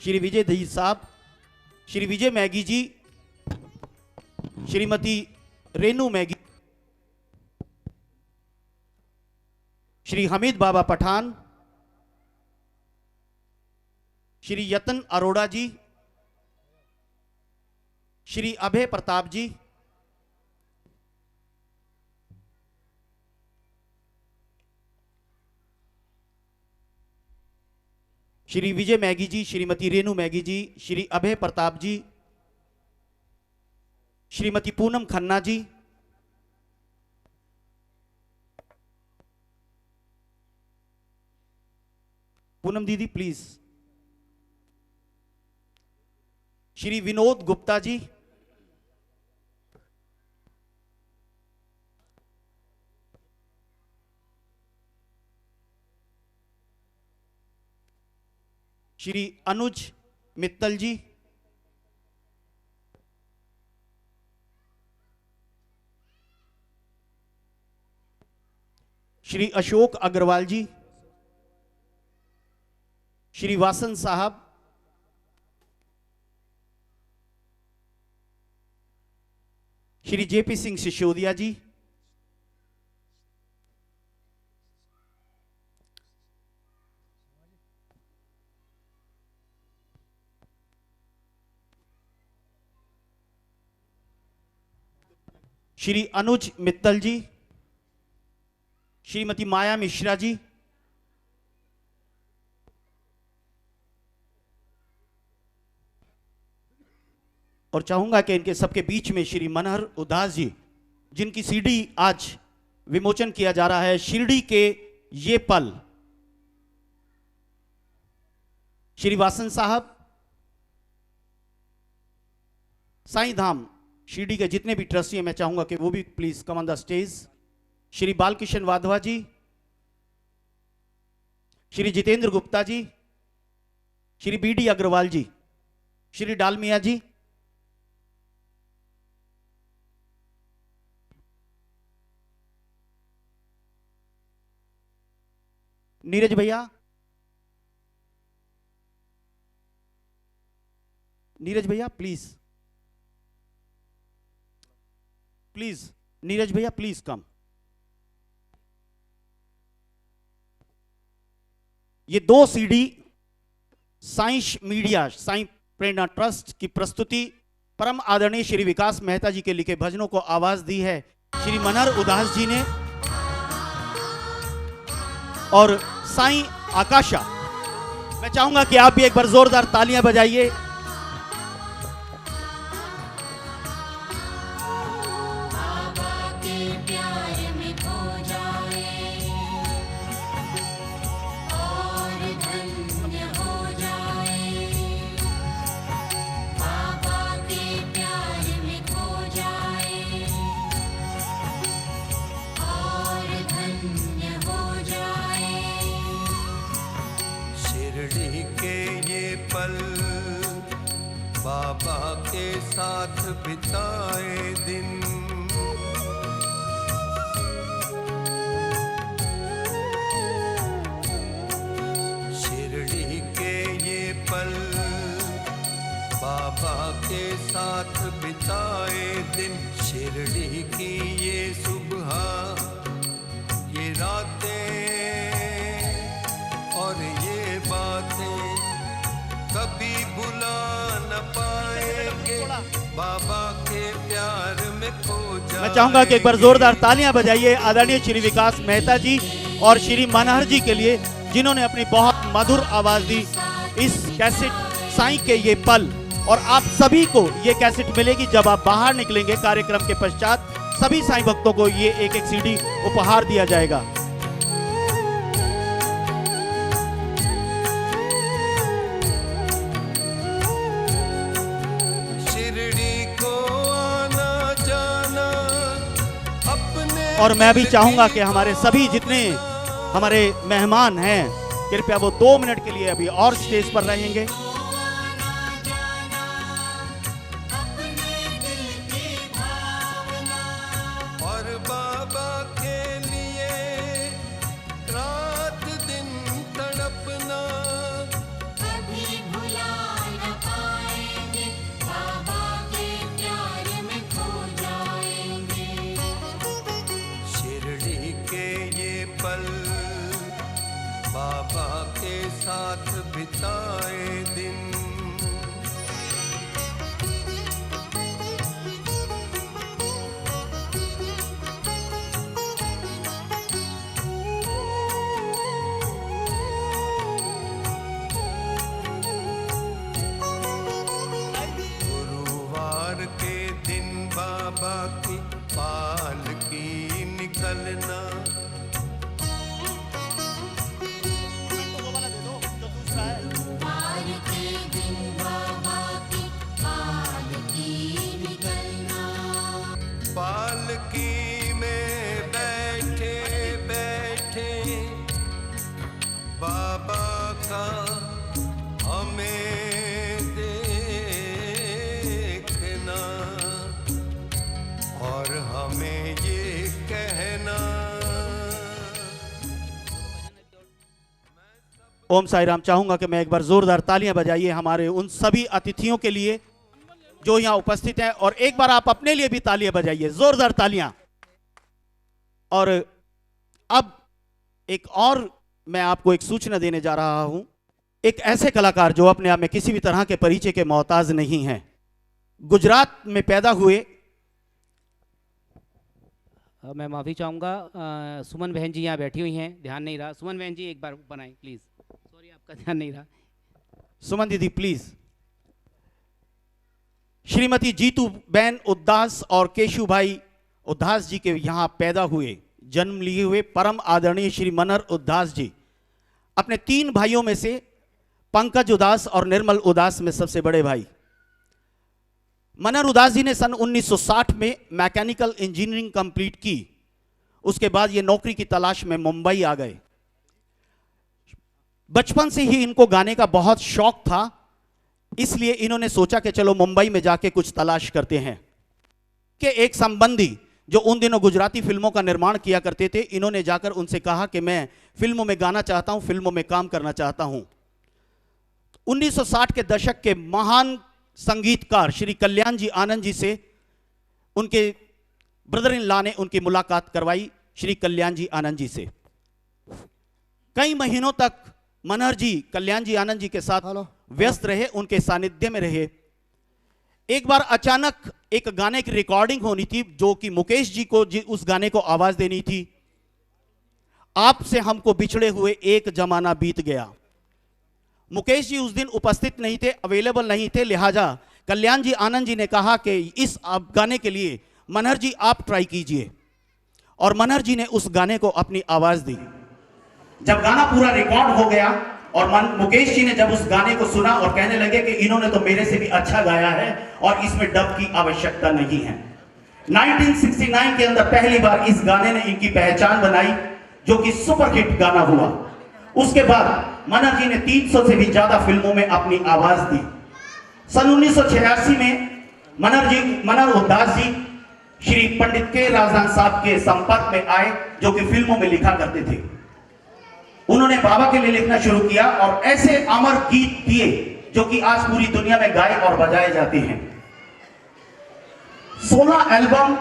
Shri Vijay Dhir Sahab, Shri Vijay Maggi ji, Shrimati Renu Maggi, Shri Hamid Baba Pathan, Shri Yatan Arora ji, Shri Abhay Pratap ji, Shri Vijay Maggi ji, Shrimati Renu Maggi ji, Shri Abhay Pratap ji, Shrimati Poonam Khanna ji, Poonam दीदी प्लीज, श्री विनोद गुप्ता जी, श्री अनुज मित्तल जी, श्री अशोक अग्रवाल जी, श्री वासन साहब, श्री जेपी सिंह सिसोदिया जी, श्री अनुज मित्तल जी, श्रीमती माया मिश्रा जी, और चाहूंगा कि इनके सबके बीच में श्री मनहर उदास जी, जिनकी सीडी आज विमोचन किया जा रहा है, शिरडी के ये पल। श्री वासन साहब, साईं धाम शिरडी के जितने भी ट्रस्टी हैं, मैं चाहूंगा कि वो भी please come on the stage. Shri Balkishan Wadhwa ji, Shri Jitendra Gupta ji, Shri BD Agarwal ji, Shri Dalmia ji, Neeraj भैया, नीरज भैया प्लीज, प्लीज नीरज भैया प्लीज कम। ये 2 सीडी साईं मीडिया, साईं प्रेरणा ट्रस्ट की प्रस्तुति परम आदरणीय श्री विकास मेहता जी के लिखे भजनों को आवाज दी है श्री मनहर उदास जी ने और साईं आकाशा। मैं चाहूंगा कि आप भी एक बार जोरदार तालियां बजाइए। बाबा के साथ बिताए दिन, शिरडी के ये पल, बाबा के साथ बिताए दिन, शिरडी की ये सुबह, ये रातें और ये बातें कभी भुला न पाएंगे, बाबा के प्यार में खो जाएंगे। मैं चाहूंगा कि एक बार जोरदार तालियां बजाइए आदरणीय श्री विकास मेहता जी और श्री मनहर जी के लिए, जिन्होंने अपनी बहुत मधुर आवाज दी इस कैसेट साईं के ये पल। और आप सभी को ये कैसेट मिलेगी जब आप बाहर निकलेंगे कार्यक्रम के पश्चात। सभी साईं भक्तों को ये एक सीडी उपहार दिया जाएगा। और मैं भी चाहूंगा कि हमारे सभी जितने हमारे मेहमान हैं, कृपया वो 2 मिनट के लिए अभी और स्टेज पर रहेंगे। और बाबा के लिए रात दिन तड़पना, कभी भुला न पाएंगे, बाबा के प्यार में खो जाएंगे। शिरडी के ये पल, बाबा के साथ बिताए दिन। गुरुवार के दिन बाबा की पालकी निकलना, गुरुवार के दिन बाबा की पालकी निकलना, पालकी में बैठे बैठे बाबा का हमें देखना और हमें ये कहना। ओम साई राम। चाहूंगा कि मैं एक बार जोरदार तालियां बजाइए हमारे उन सभी अतिथियों के लिए जो यहां उपस्थित हैं, और एक बार आप अपने लिए भी तालियां बजाइए, जोरदार तालियां। और अब एक और मैं आपको एक सूचना देने जा रहा हूं। एक ऐसे कलाकार जो अपने आप में किसी भी तरह के परिचय के मोहताज नहीं हैं, गुजरात में पैदा हुए। मैं माफ़ी चाहूँगा, सुमन बहन जी यहाँ बैठी हुई हैं, ध्यान नहीं रहा। सुमन बहन जी एक बार बनाएं प्लीज़, सॉरी आपका ध्यान नहीं रहा। सुमन दीदी प्लीज। श्रीमती जीतू बहन उद्दास और केशु भाई उद्दास जी के यहाँ पैदा हुए, जन्म लिए हुए परम आदरणीय श्री मनर उद्दास जी अपने 3 भाइयों में से पंकज उदास और निर्मल उदास में सबसे बड़े भाई। मनर उदास जी ने सन 1960 में मैकेनिकल इंजीनियरिंग कंप्लीट की। उसके बाद ये नौकरी की तलाश में मुंबई आ गए। बचपन से ही इनको गाने का बहुत शौक था, इसलिए इन्होंने सोचा कि चलो मुंबई में जाके कुछ तलाश करते हैं। कि एक संबंधी जो उन दिनों गुजराती फिल्मों का निर्माण किया करते थे, इन्होंने जाकर उनसे कहा कि मैं फिल्मों में गाना चाहता हूं, फिल्मों में काम करना चाहता हूं। 1960 के दशक के महान संगीतकार श्री कल्याण जी आनंद जी से उनके ब्रदर इन लॉ ने उनकी मुलाकात करवाई श्री कल्याण जी आनंद जी से। कई महीनों तक मनहर जी कल्याण जी आनंद जी के साथ व्यस्त रहे, उनके सानिध्य में रहे। एक बार अचानक एक गाने की रिकॉर्डिंग होनी थी जो कि मुकेश जी को उस गाने को आवाज देनी थी। आपसे हमको बिछड़े हुए एक जमाना बीत गया। मुकेश जी उस दिन उपस्थित नहीं थे, अवेलेबल नहीं थे, लिहाजा कल्याण जी आनंद जी ने कहा कि इस गाने के लिए मनहर जी आप ट्राई कीजिए, और मनहर जी ने उस गाने को अपनी आवाज दी। जब गाना पूरा रिकॉर्ड हो गया और मुकेश जी ने जब उस गाने को सुना और कहने लगे कि इन्होंने तो मेरे से भी अच्छा गाया है और इसमें डब की आवश्यकता नहीं है। 1969 के अंदर पहली बार इस गाने ने इनकी पहचान बनाई, जो कि सुपरहिट गाना हुआ। उसके बाद मनहर जी ने 300 से भी ज्यादा फिल्मों में अपनी आवाज दी। सन 1986 में मनहर उद्दास जी श्री पंडित के राजदान साहब के संपर्क में आए, जो कि फिल्मों में लिखा करते थे। उन्होंने बाबा के लिए लिखना शुरू किया और ऐसे अमर गीत दिए जो कि आज पूरी दुनिया में गाए और बजाए जाते हैं। 16 एल्बम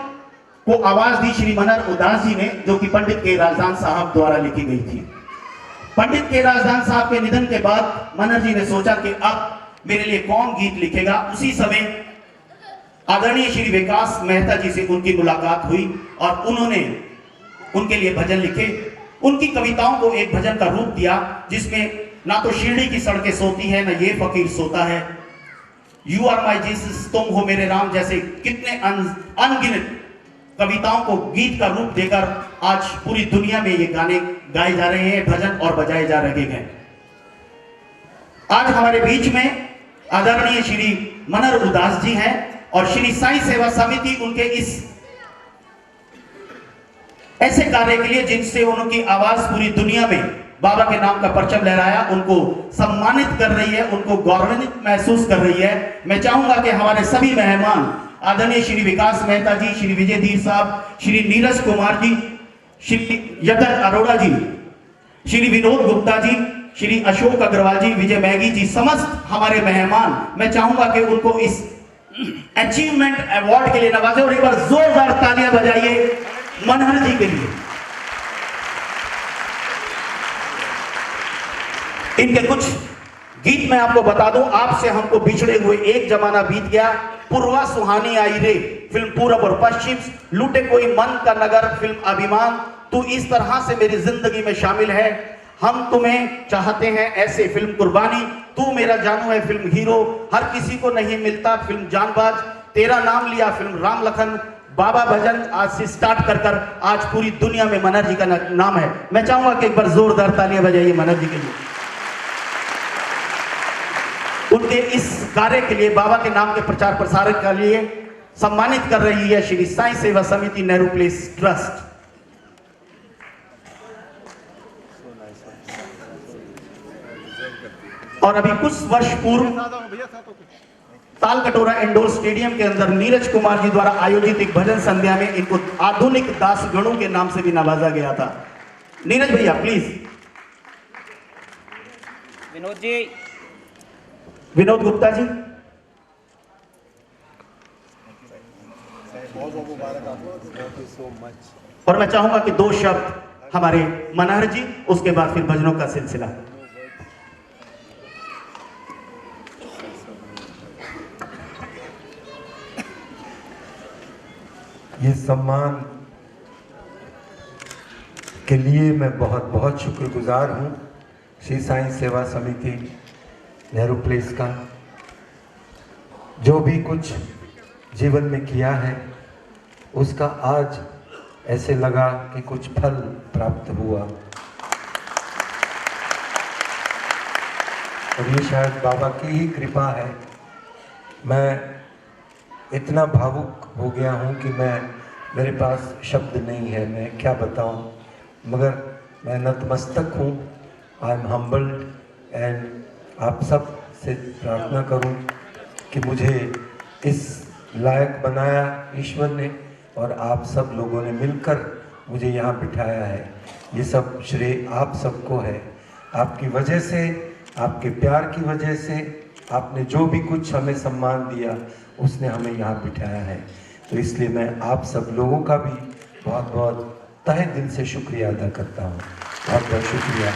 को आवाज दी श्री मनहर उदास जी ने, जो कि पंडित के राजदान साहब द्वारा लिखी गई थी। पंडित के राजदान साहब के निधन के बाद मनहर जी ने सोचा कि अब मेरे लिए कौन गीत लिखेगा। उसी समय आदरणीय श्री विकास मेहता जी से उनकी मुलाकात हुई और उन्होंने उनके लिए भजन लिखे। उनकी कविताओं को एक भजन का रूप दिया, जिसमें ना तो शिरडी की सड़कें सोती है, ना ये फकीर सोता है, यू आर माई जीसस, तुम हो मेरे राम, जैसे कितने अनगिनत कविताओं को गीत का रूप देकर आज पूरी दुनिया में ये गाने गाए जा रहे हैं, भजन और बजाए जा रहे हैं। आज हमारे बीच में आदरणीय श्री मनहर उदास जी हैं और श्री साईं सेवा समिति उनके इस ऐसे कार्य के लिए जिनसे उनकी आवाज पूरी दुनिया में बाबा के नाम का परचम लहराया, उनको सम्मानित कर रही है, उनको गौरवान्वित महसूस कर रही है। मैं चाहूंगा कि हमारे सभी मेहमान आदरणीय श्री विकास मेहता जी, श्री विजय धीर साहब, श्री नीरज कुमार जी, श्री यतन अरोड़ा जी, श्री विनोद गुप्ता जी, श्री अशोक अग्रवाल जी, विजय मैगी जी, समस्त हमारे मेहमान, मैं चाहूंगा कि उनको इस अचीवमेंट अवार्ड के लिए नवाजे और एक बार जोरदार तालियां बजाइए मनहर जी के लिए। इनके कुछ गीत मैं आपको बता दूं। आपसे हमको बिछड़े हुए एक जमाना बीत गया, पूर्वा सुहानी आई रे फिल्म पूरब और पश्चिम, लूटे कोई मन का नगर फिल्म अभिमान, तू इस तरह से मेरी जिंदगी में शामिल है, हम तुम्हें चाहते हैं ऐसे फिल्म कुर्बानी, तू मेरा जानू है फिल्म हीरो, हर किसी को नहीं मिलता फिल्म जानबाज, तेरा नाम लिया फिल्म राम लखन, बाबा भजन आज से स्टार्ट कर आज पूरी दुनिया में मनहर जी का नाम है। मैं चाहूंगा कि एक बार जोरदार तालियां बजाइए मनहर जी के लिए। उनके इस कार्य के लिए, बाबा के नाम के प्रचार प्रसार के लिए सम्मानित कर रही है श्री साईं सेवा समिति नेहरू प्लेस ट्रस्ट। और अभी कुछ वर्ष पूर्व तालकटोरा इंडोर स्टेडियम के अंदर नीरज कुमार जी द्वारा आयोजित एक भजन संध्या में इनको आधुनिक दास गणों के नाम से भी नवाजा गया था। नीरज भैया प्लीज। विनोद जी, विनोद गुप्ता जी। और मैं चाहूंगा कि 2 शब्द हमारे मनहर जी, उसके बाद फिर भजनों का सिलसिला। ये सम्मान के लिए मैं बहुत बहुत शुक्रगुजार हूँ श्री साईं सेवा समिति नेहरू प्लेस का। जो भी कुछ जीवन में किया है उसका आज ऐसे लगा कि कुछ फल प्राप्त हुआ, और ये शायद बाबा की ही कृपा है। मैं इतना भावुक हो गया हूँ कि मेरे पास शब्द नहीं है, मैं क्या बताऊँ, मगर मैं नतमस्तक हूँ। आई एम हम्बल्ड एंड आप सब से प्रार्थना करूँ कि मुझे इस लायक बनाया ईश्वर ने, और आप सब लोगों ने मिलकर मुझे यहाँ बिठाया है। ये सब श्रेय आप सबको है, आपकी वजह से, आपके प्यार की वजह से, आपने जो भी कुछ हमें सम्मान दिया उसने हमें यहाँ बिठाया है। तो इसलिए मैं आप सब लोगों का भी बहुत बहुत तहे दिल से शुक्रिया अदा करता हूँ। बहुत बहुत शुक्रिया।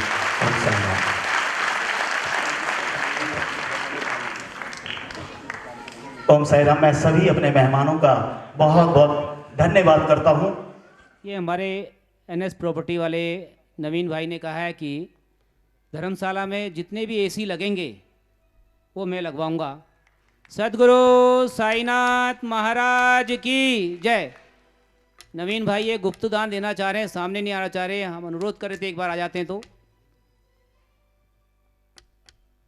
ओम साई राम। मैं सभी अपने मेहमानों का बहुत बहुत धन्यवाद करता हूँ। ये हमारे एनएस प्रॉपर्टी वाले नवीन भाई ने कहा है कि धर्मशाला में जितने भी एसी लगेंगे वो मैं लगवाऊंगा। सदगुरु साईनाथ महाराज की जय। नवीन भाई ये गुप्त दान देना चाह रहे हैं, सामने नहीं आना चाह रहे हैं, हम अनुरोध कर रहे थे एक बार आ जाते हैं तो।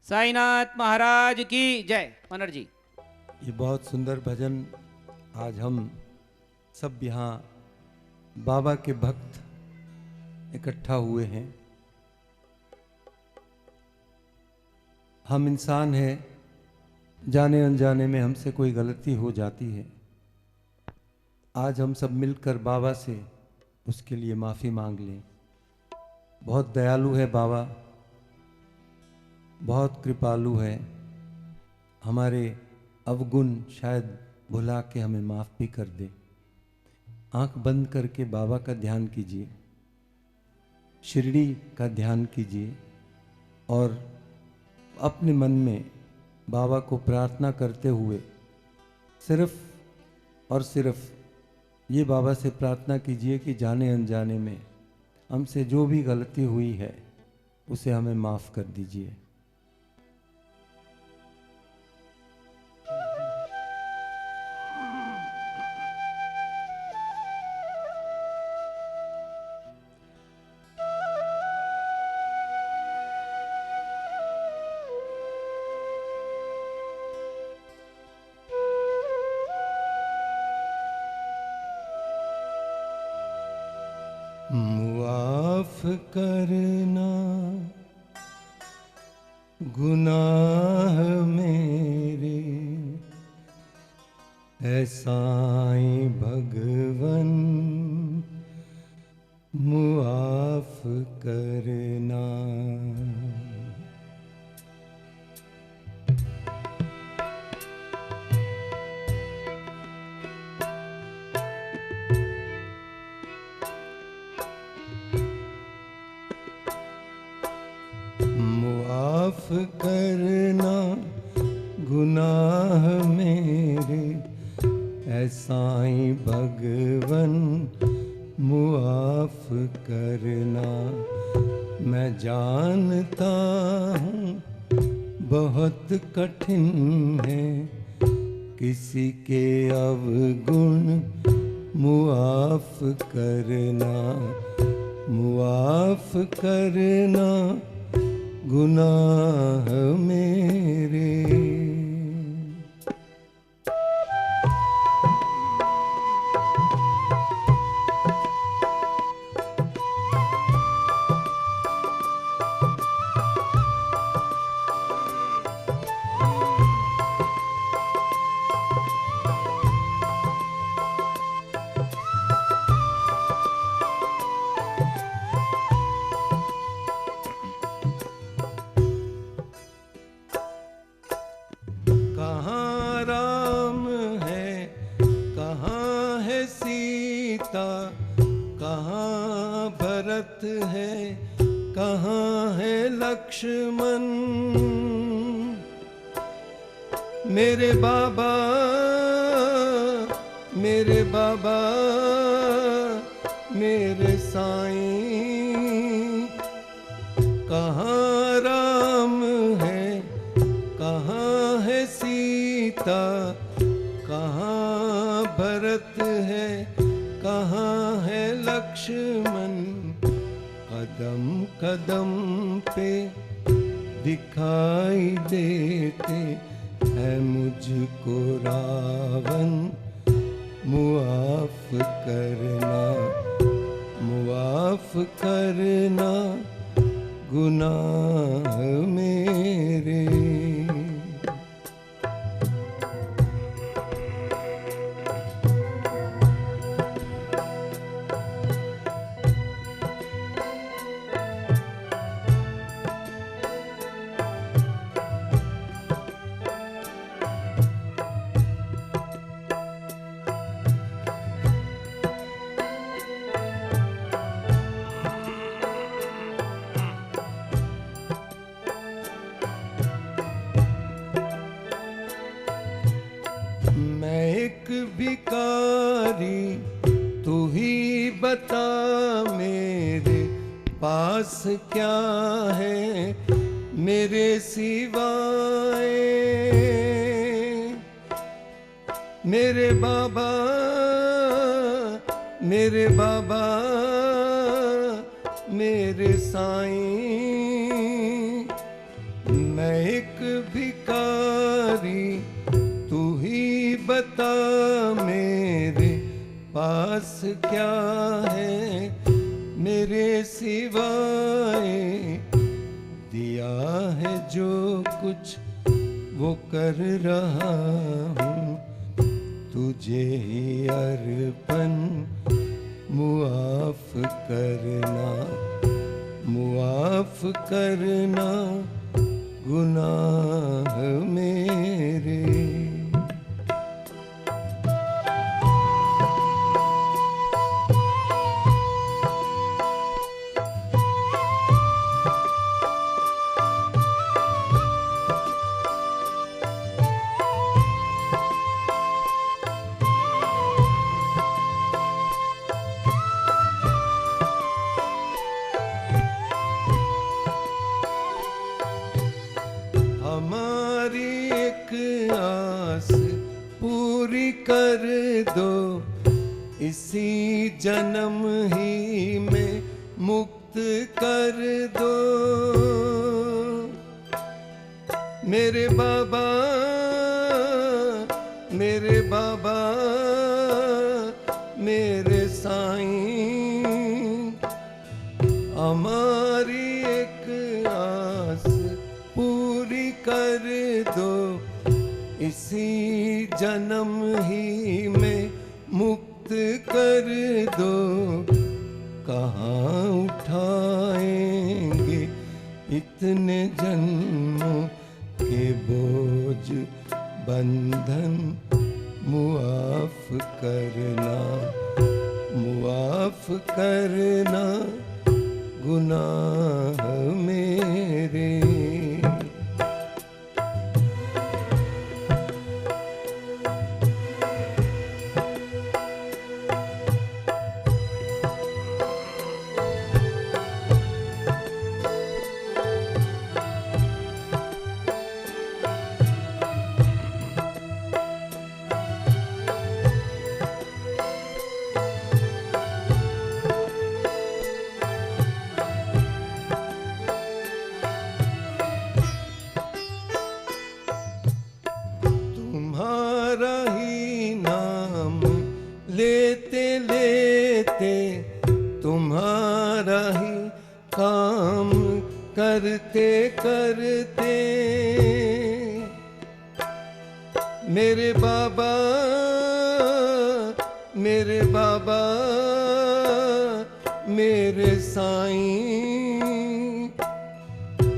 साईनाथ महाराज की जय। मनहर जी, ये बहुत सुंदर भजन आज हम सब यहाँ बाबा के भक्त इकट्ठा हुए हैं। हम इंसान हैं, जाने अनजाने में हमसे कोई गलती हो जाती है। आज हम सब मिलकर बाबा से उसके लिए माफ़ी मांग लें। बहुत दयालु है बाबा, बहुत कृपालु है। हमारे अवगुण शायद भुला के हमें माफ़ भी कर दे। आंख बंद करके बाबा का ध्यान कीजिए, शिरडी का ध्यान कीजिए, और अपने मन में बाबा को प्रार्थना करते हुए सिर्फ और सिर्फ ये बाबा से प्रार्थना कीजिए कि जाने अनजाने में हमसे जो भी गलती हुई है उसे हमें माफ़ कर दीजिए। मुआफ करना गुनाह मेरे, ऐ साईं भगवन मुआफ करना। मुआफ करना गुनाह मेरे, ऐ साईं भगवन मुआफ करना। मैं जानता हूँ बहुत कठिन है किसी के अवगुण मुआफ करना, मुआफ करना गुनाह मेरे। कहाँ राम है, कहाँ है सीता, कहाँ भरत है, कहाँ है लक्ष्मण। मेरे बाबा, मेरे बाबा, मेरे साईं, कहाँ राम है, कहाँ है सीता, कहाँ भरत है, कहाँ है लक्ष्मण। कदम कदम पे दिखाई देते है मुझको रावण, मुआफ करना, मुआफ करना गुनाह मेरे। मैं एक भिखारी, तू ही बता मेरे पास क्या है मेरे सिवाय। मेरे बाबा, मेरे बाबा, मेरे साईं, मैं एक भिखारी, तू ही बता मेरे पास क्या है मेरे सिवाय। दिया है जो कुछ वो कर रहा हूँ तुझे ही अर्पण, मुआफ करना, मुआफ करना गुनाह मेरे। हमारी एक आस पूरी कर दो, इसी जन्म ही में मुक्त कर दो। मेरे बाबा, मेरे बाबा, मेरे साईं, हमारी एक आस पूरी कर दो, इसी जन्म ही में मुक्त कर दो। कहाँ उठाएंगे इतने जन्मों के बोझ बंधन, मुआफ करना, मुआफ करना गुनाह मेरे। करते करते मेरे बाबा मेरे बाबा मेरे साईं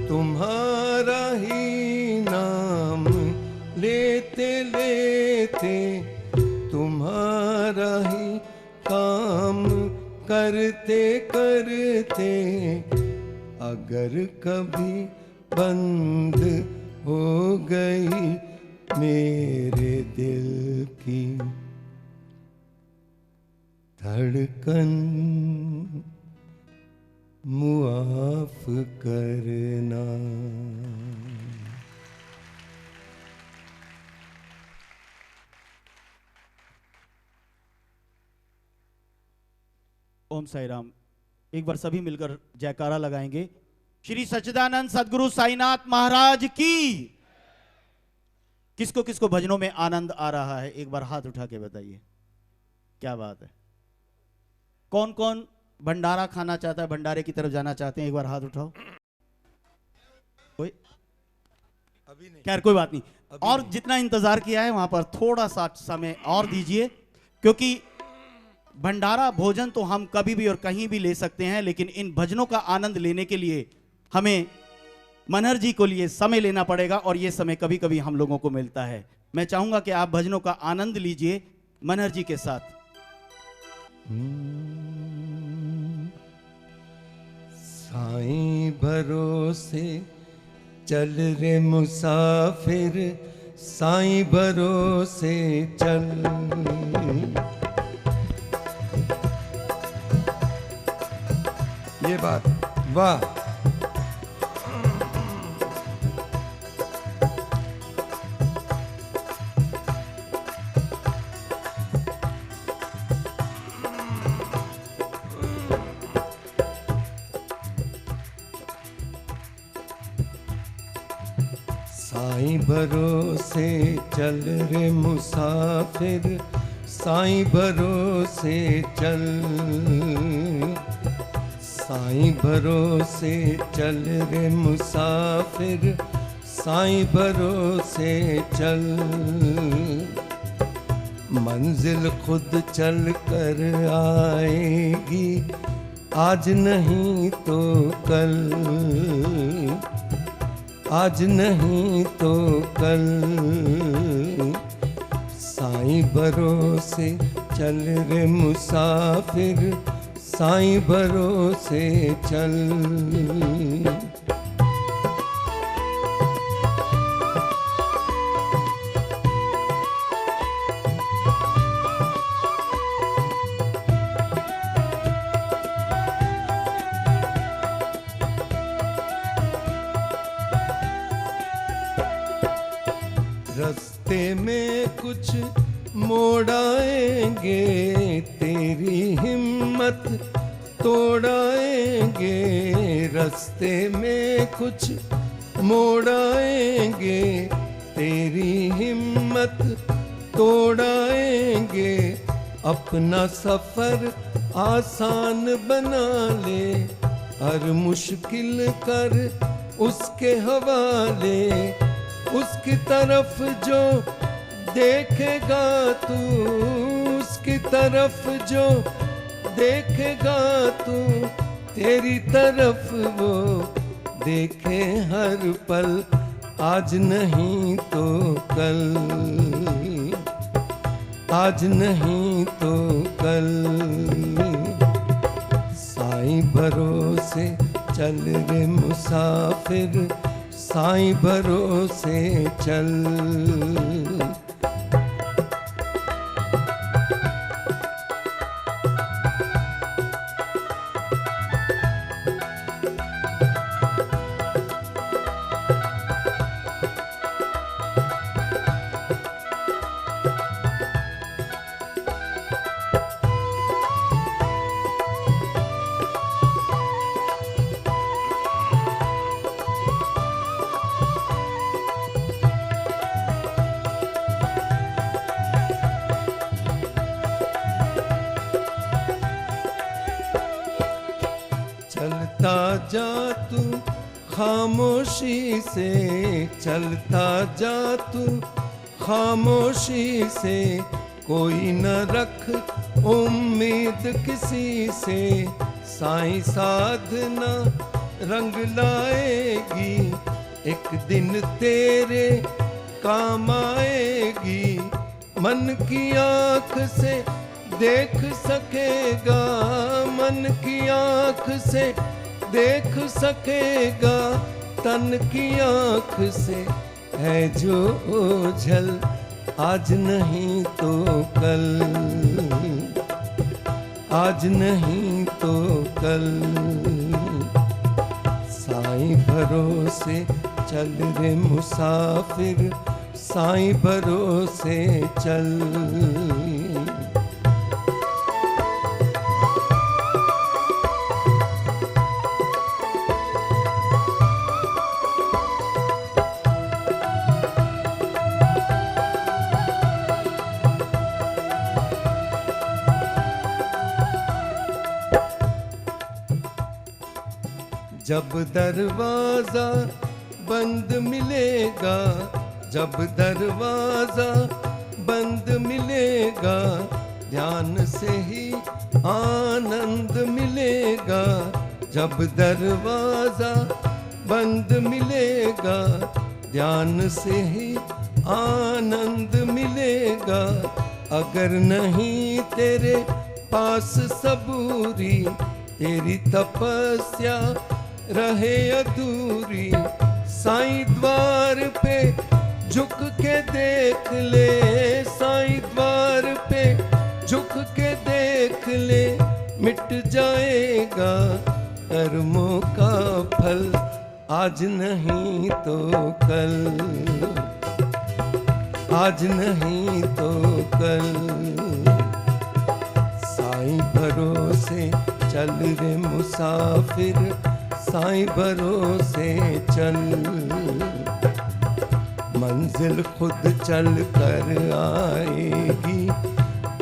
तुम्हारा ही नाम लेते लेते तुम्हारा ही काम करते करते अगर कभी बंद हो गई मेरे दिल की धड़कन मुआफ करना। ओम साई राम। एक बार सभी मिलकर जयकारा लगाएंगे। श्री सच्चिदानंद सदगुरु साईनाथ महाराज की। किसको किसको भजनों में आनंद आ रहा है एक बार हाथ उठा के बताइए। क्या बात है। कौन कौन भंडारा खाना चाहता है, भंडारे की तरफ जाना चाहते हैं, एक बार हाथ उठाओ। कोई अभी नहीं, खैर कोई बात नहीं। और नहीं। जितना इंतजार किया है वहां पर थोड़ा सा समय और दीजिए, क्योंकि भंडारा भोजन तो हम कभी भी और कहीं भी ले सकते हैं, लेकिन इन भजनों का आनंद लेने के लिए हमें मनहर जी को लिए समय लेना पड़ेगा, और यह समय कभी कभी हम लोगों को मिलता है। मैं चाहूंगा कि आप भजनों का आनंद लीजिए मनहर जी के साथ। साईं भरोसे चल रे मुसाफिर, साईं भरोसे चल। ये बात वाह। साईं भरोसे चल रे मुसाफिर, साईं भरोसे चल। साईं भरोसे चल रे मुसाफिर, साईं भरोसे चल। मंजिल खुद चल कर आएगी, आज नहीं तो कल, आज नहीं तो कल। साईं भरोसे चल रे मुसाफिर, साईं भरोसे चल। रस्ते में कुछ मोड़ आएंगे, तेरी हिम्मत तोड़ाएंगे। रस्ते में कुछ मोड़ आएंगे, तेरी हिम्मत तोड़ाएंगे। अपना सफर आसान बना ले, हर मुश्किल कर उसके हवाले। उसकी तरफ जो देखेगा तू, उसकी तरफ जो देखेगा तू, तेरी तरफ वो देखे हर पल, आज नहीं तो कल, आज नहीं तो कल। साईं भरोसे चल रे मुसाफिर, साईं भरोसे चल। चलता जा तू खामोशी से, चलता जा तू खामोशी से, कोई न रख उम्मीद किसी से। साईं साधना रंग लाएगी, एक दिन तेरे काम आएगी। मन की आँख से देख सकेगा, मन की आँख से देख सकेगा, तन की आँख से है जो ओझल, आज नहीं तो कल, आज नहीं तो कल। साईं भरोसे चल रे मुसाफिर, साईं भरोसे चल। जब दरवाजा बंद मिलेगा, जब दरवाजा बंद मिलेगा, ध्यान से ही आनंद मिलेगा। जब दरवाजा बंद मिलेगा, ध्यान से ही आनंद मिलेगा। अगर नहीं तेरे पास सबूरी, तेरी तपस्या रहे अधूरी। साईं द्वार पे झुक के देख ले, साईं द्वार पे झुक के देख ले, मिट जाएगा कर्मों का फल, आज नहीं तो कल, आज नहीं तो कल। साईं भरोसे चल रे मुसाफिर, साईं भरोसे चल। मंजिल खुद चल कर आएगी,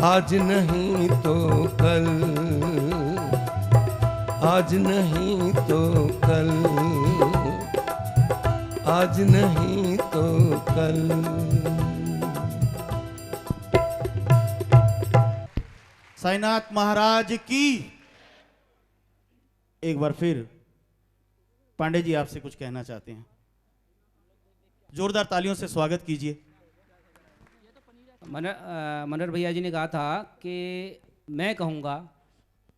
आज नहीं तो कल, आज नहीं तो कल, आज नहीं तो कल। साईनाथ महाराज की। एक बार फिर पांडे जी आपसे कुछ कहना चाहते हैं, जोरदार तालियों से स्वागत कीजिए। मनोहर भैया जी ने कहा था कि मैं कहूँगा,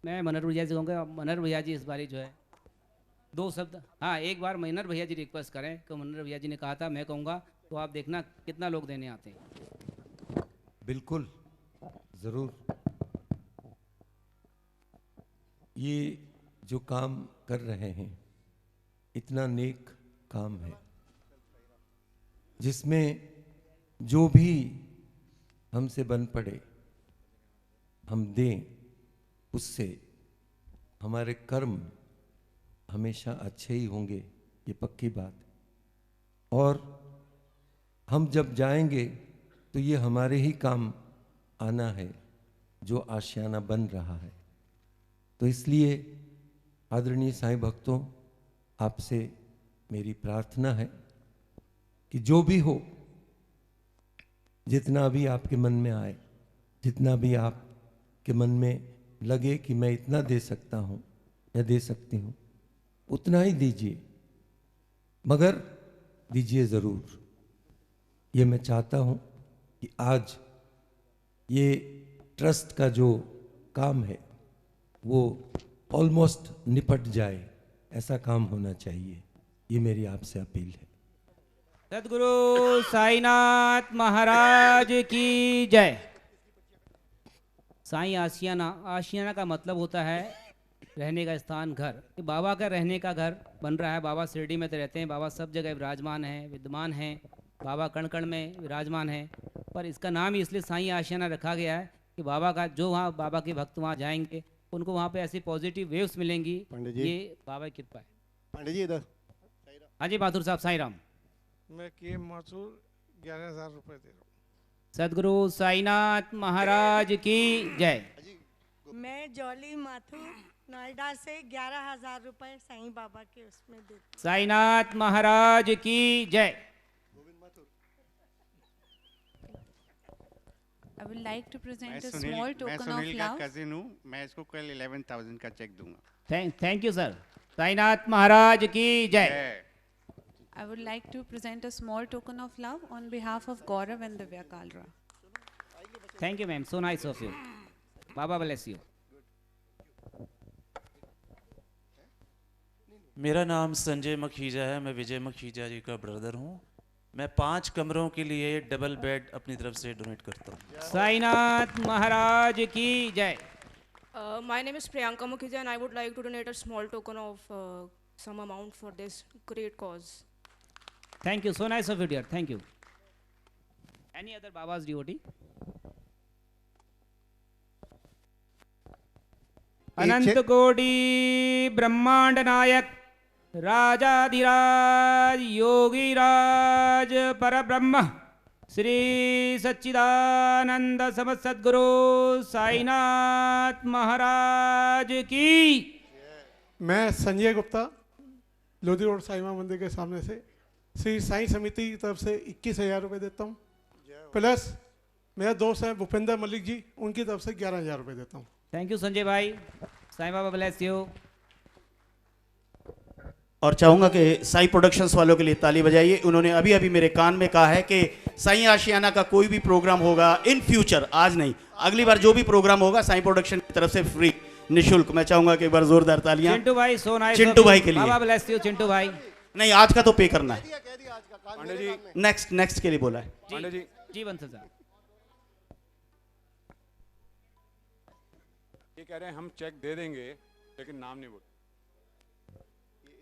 मैं मनोहर भैया से कहूँगा, मनोहर भैया जी इस बारी जो है दो शब्द, हाँ एक बार मनोहर भैया जी रिक्वेस्ट करें कि मनोहर भैया जी ने कहा था मैं कहूँगा, तो आप देखना कितना लोग देने आते हैं। बिल्कुल, ज़रूर। ये जो काम कर रहे हैं इतना नेक काम है, जिसमें जो भी हमसे बन पड़े हम दें, उससे हमारे कर्म हमेशा अच्छे ही होंगे, ये पक्की बात है। और हम जब जाएंगे तो ये हमारे ही काम आना है जो आशियाना बन रहा है। तो इसलिए आदरणीय साईं भक्तों, आपसे मेरी प्रार्थना है कि जो भी हो, जितना भी आपके मन में आए, जितना भी आपके मन में लगे कि मैं इतना दे सकता हूँ या दे सकती हूँ, उतना ही दीजिए, मगर दीजिए ज़रूर। ये मैं चाहता हूँ कि आज ये ट्रस्ट का जो काम है वो ऑलमोस्ट निपट जाए, ऐसा काम होना चाहिए। ये मेरी आपसे अपील है। सद्गुरु साईनाथ महाराज की जय। साईं आशियाना, आशियाना का मतलब होता है रहने का स्थान, घर। ये बाबा का रहने का घर बन रहा है। बाबा शिरडी में तो रहते हैं, बाबा सब जगह विराजमान हैं, विद्यमान हैं, बाबा कण कण में विराजमान हैं। पर इसका नाम ही इसलिए साईं आशियाना रखा गया है कि बाबा का जो वहाँ बाबा के भक्त वहाँ जाएंगे उनको वहाँ पे ऐसी पॉजिटिव वेव्स मिलेंगी। ये बाबा की कृपा है। पंडित जी इधर। हाँ जी बहादुर साहब, साईं राम। मैं के माथुर 11,000 रुपए दे रहा हूँ। सद्गुरु साईनाथ महाराज की जय। मैं जॉली माथुर नोएडा से 11,000 रुपए साईं बाबा के उसमें देती साईनाथ महाराज की जय। I would like to present मैं a small token of Sunil का love. कजिन हूँ, मैं इसको कल 11,000 का चेक दूंगा। Thank you sir. Sainath Maharaj की जय। I would like to present a small token of love on behalf of Gaurav and Divya Kalra. Thank you ma'am, so nice of you. Baba bless you. मेरा नाम संजय मखीजा है, मैं विजय मखीजा जी का brother हूँ। मैं 5 कमरों के लिए डबल बेड अपनी तरफ से डोनेट करता हूँ। साईनाथ महाराज की जय। My name is Priyanka Mukhija and I would like to donate a small token of some amount for this great cause. Thank you, so nice of you dear, thank you. Any other Baba's devotee? अनंत कोटि ब्रह्मांड नायक राजाधिराज योगीराज परब्रह्म श्री सच्चिदानंद समस्त सद्गुरु साईनाथ महाराज की। मैं Sanjay Gupta Lodhi road Sai मां मंदिर के सामने से श्री साईं समिति की तरफ से 21,000 रुपये देता हूँ, प्लस मेरा दोस्त है भूपेंद्र मलिक जी, उनकी तरफ से 11,000 रुपये देता हूँ। थैंक यू संजय भाई, साईं बाबा ब्लेस यू। और चाहूंगा कि साईं प्रोडक्शंस वालों के लिए ताली बजाइए। उन्होंने अभी अभी मेरे कान में कहा है कि साईं आशियाना का कोई भी प्रोग्राम होगा इन फ्यूचर, आज नहीं अगली बार जो भी प्रोग्राम होगा साईं प्रोडक्शन की तरफ से फ्री निशुल्क। मैं चाहूंगा कि एक बार जोरदार तालियां चिंटू भाई, सो नाइस। चिंटू भाई के लिए। बाबा ब्लेस यू चिंटू भाई। नहीं, आज का तो पे करना है, पांडे जी नेक्स्ट के लिए बोला है। पांडे जी जी बंसल साहब, ये कह रहे हैं हम चेक दे देंगे लेकिन नाम नहीं बोल।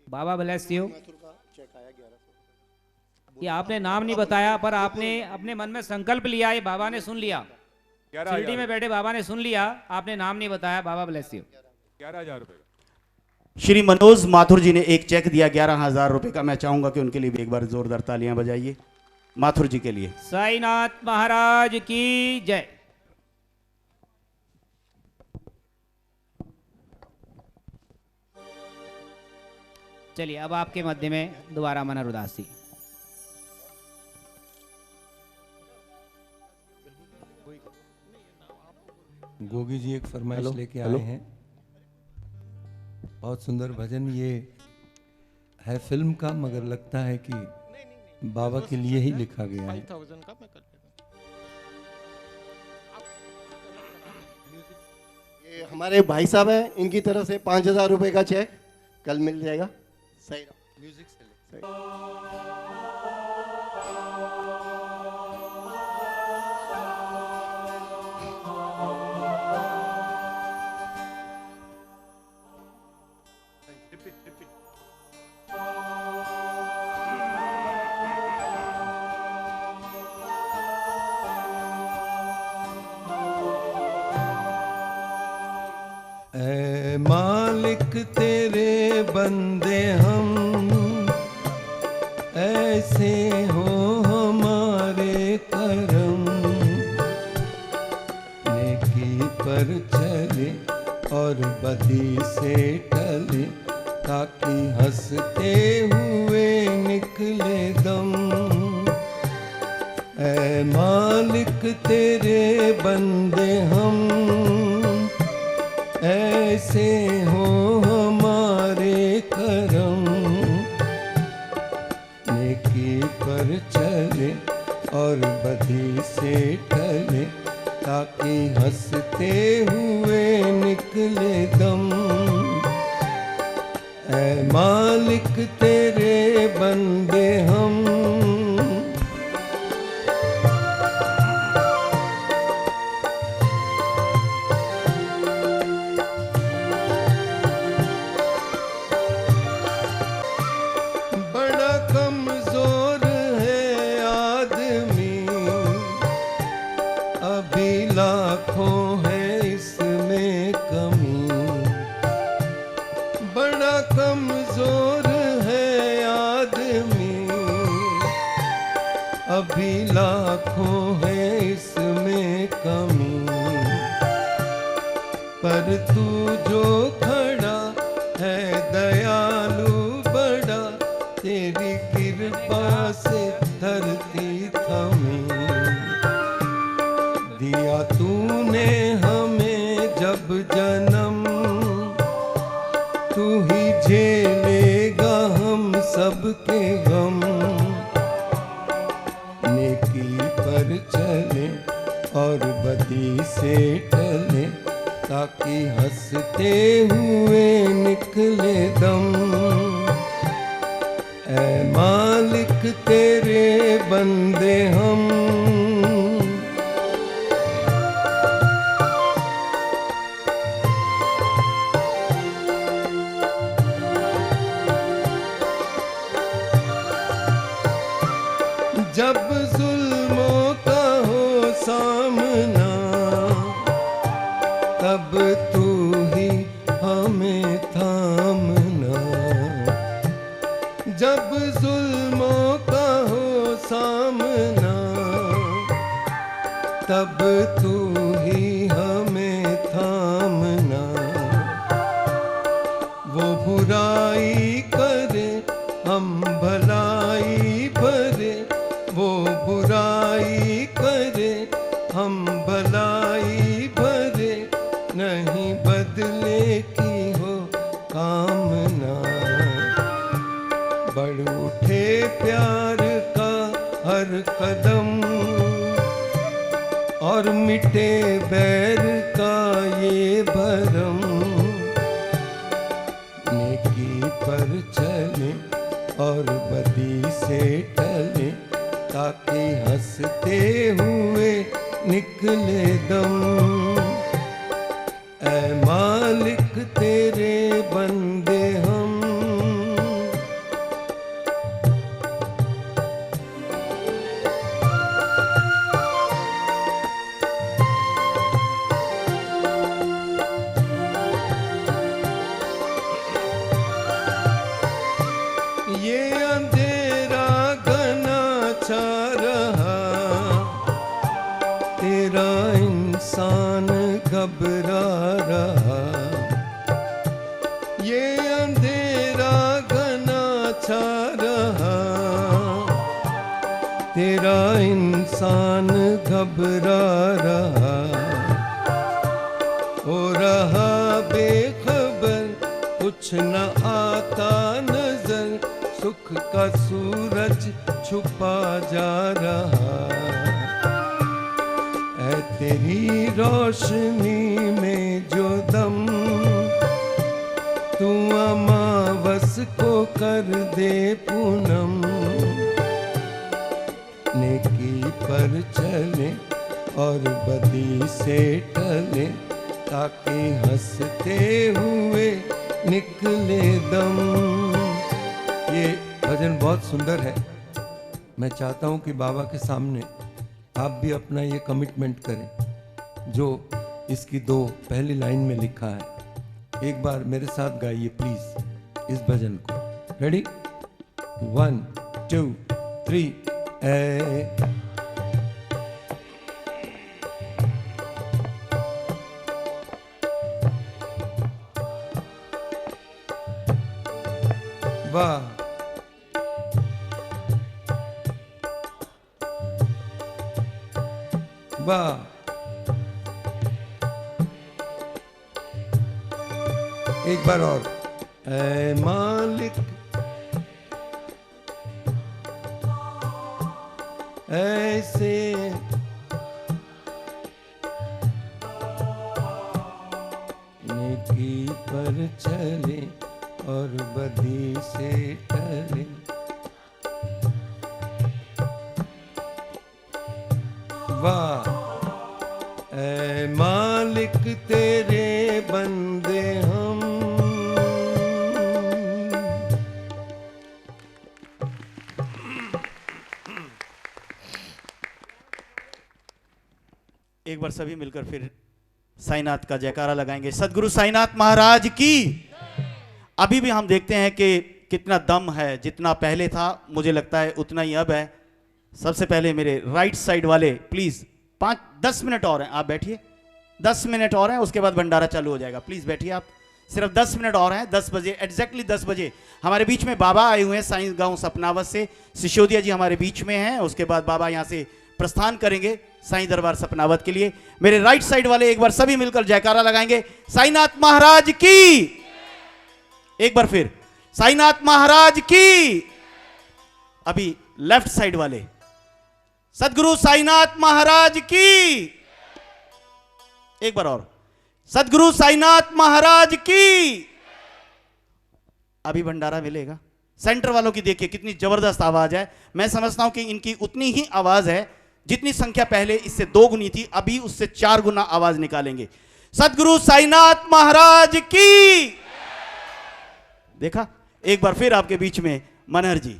बाबा ब्लेस यू। ये आपने नाम नहीं बताया पर आपने अपने मन में संकल्प लिया, ये बाबा ने सुन लिया। शिरडी में बैठे बाबा ने सुन लिया, आपने नाम नहीं बताया। बाबा ब्लेस यू। 11,000 रुपये। श्री मनोज माथुर जी ने एक चेक दिया 11,000 रुपये का। मैं चाहूंगा कि उनके लिए भी एक बार जोरदार तालियां बजाइए माथुर जी के लिए। साईनाथ महाराज की जय। चलिए अब आपके मध्य में दोबारा मनर उदासी। गोगी जी एक फरमाइश लेके आए हैं, बहुत सुंदर भजन। ये है फिल्म का, मगर लगता है कि बाबा के लिए ही लिखा गया है। ये हमारे भाई साहब हैं, इनकी तरफ से 5,000 रुपये का चेक कल मिल जाएगा। सही म्यूजिक से ऐ मालिक तेरे बंदे हम, ऐसे हो हमारे करम। नेकी पर चले और बदी से टले, ताकि हंसते हुए निकले दम। ऐ मालिक तेरे बंदे हम, ऐसे हो हमारे करम। नेकी पर चले और बदी से टले, ताकि हंसते हुए निकले दम। ऐ मालिक तेरे बंदे हम। अभी लाखों है इसमें कमी, पर तू जो खड़ा तेरी कृपा से धरती थमी। दिया तूने हमें जब जन्म, तू ही झेलेगा हम सबके गम। नेकी पर चले और बदी से टले, ताकि हंसते हुए निकले दम। ऐ मालिक तेरे बंदे हम, जब जुल्मों का हो सामना, तब तू ही हमें थामना। जब जुल्मों का हो सामना, तब तू ही हमें थामना। वो बुराई करे हम भलाई भरे, वो बुराई करे हम भलाई भरे, नहीं बदले की हो कामना। बढ़ उठे प्यार का हर कदम, और मिटे बैर का ये भरम। नेकी पर चले और बदी से टले, ताकि हंसते हुए निकले दम। ऐ मालिक तेरे बंदे हम, ये अंधेरा घना छा रहा, तेरा इंसान घबरा रहा। ये अंधेरा घना छा रहा, तेरा इंसान घबरा रहा। हो रहा बेखबर, कुछ न आता नजर, सुख का सूरज छुपा जा रहा। ऐ तेरी रोशनी में जो दम, तू अमावस को कर दे पूनम। नेकी पर चले और बदी से टले, ताकि हंसते हुए निकले दम। ये भजन बहुत सुंदर है। मैं चाहता हूँ कि बाबा के सामने आप भी अपना ये कमिटमेंट करें जो इसकी दो पहली लाइन में लिखा है। एक बार मेरे साथ गाइए प्लीज इस भजन को। रेडी 1 2 3 वाह वाह। एक बार और। ऐ मालिक ऐसे नेकी पर चले और बदी से टले। वाह। ऐ मालिक तेरे बंदे हम। एक बार सभी मिलकर फिर साईनाथ का जयकारा लगाएंगे। सदगुरु साईनाथ महाराज की। अभी भी हम देखते हैं कि कितना दम है, जितना पहले था मुझे लगता है उतना ही अब है। सबसे पहले मेरे राइट साइड वाले प्लीज 5-10 मिनट और हैं, आप बैठिए। 10 मिनट और हैं, उसके बाद भंडारा चालू हो जाएगा। प्लीज बैठिए आप सिर्फ 10 मिनट और हैं। 10 बजे एग्जैक्टली 10 बजे हमारे बीच में बाबा आए हुए हैं साईं गांव सपनावत से। सिसोदिया जी हमारे बीच में हैं। उसके बाद बाबा यहां से प्रस्थान करेंगे साईं दरबार सपनावत के लिए। मेरे राइट साइड वाले एक बार सभी मिलकर जयकारा लगाएंगे, साईनाथ महाराज की। एक बार फिर साईनाथ महाराज की। अभी लेफ्ट साइड वाले, सदगुरु साईनाथ महाराज की। एक बार और, सदगुरु साईनाथ महाराज की। अभी भंडारा मिलेगा। सेंटर वालों की देखिए कितनी जबरदस्त आवाज है। मैं समझता हूं कि इनकी उतनी ही आवाज है जितनी संख्या पहले इससे 2 गुनी थी, अभी उससे 4 गुना आवाज निकालेंगे। सदगुरु साईनाथ महाराज की। देखा, एक बार फिर आपके बीच में मनहर जी।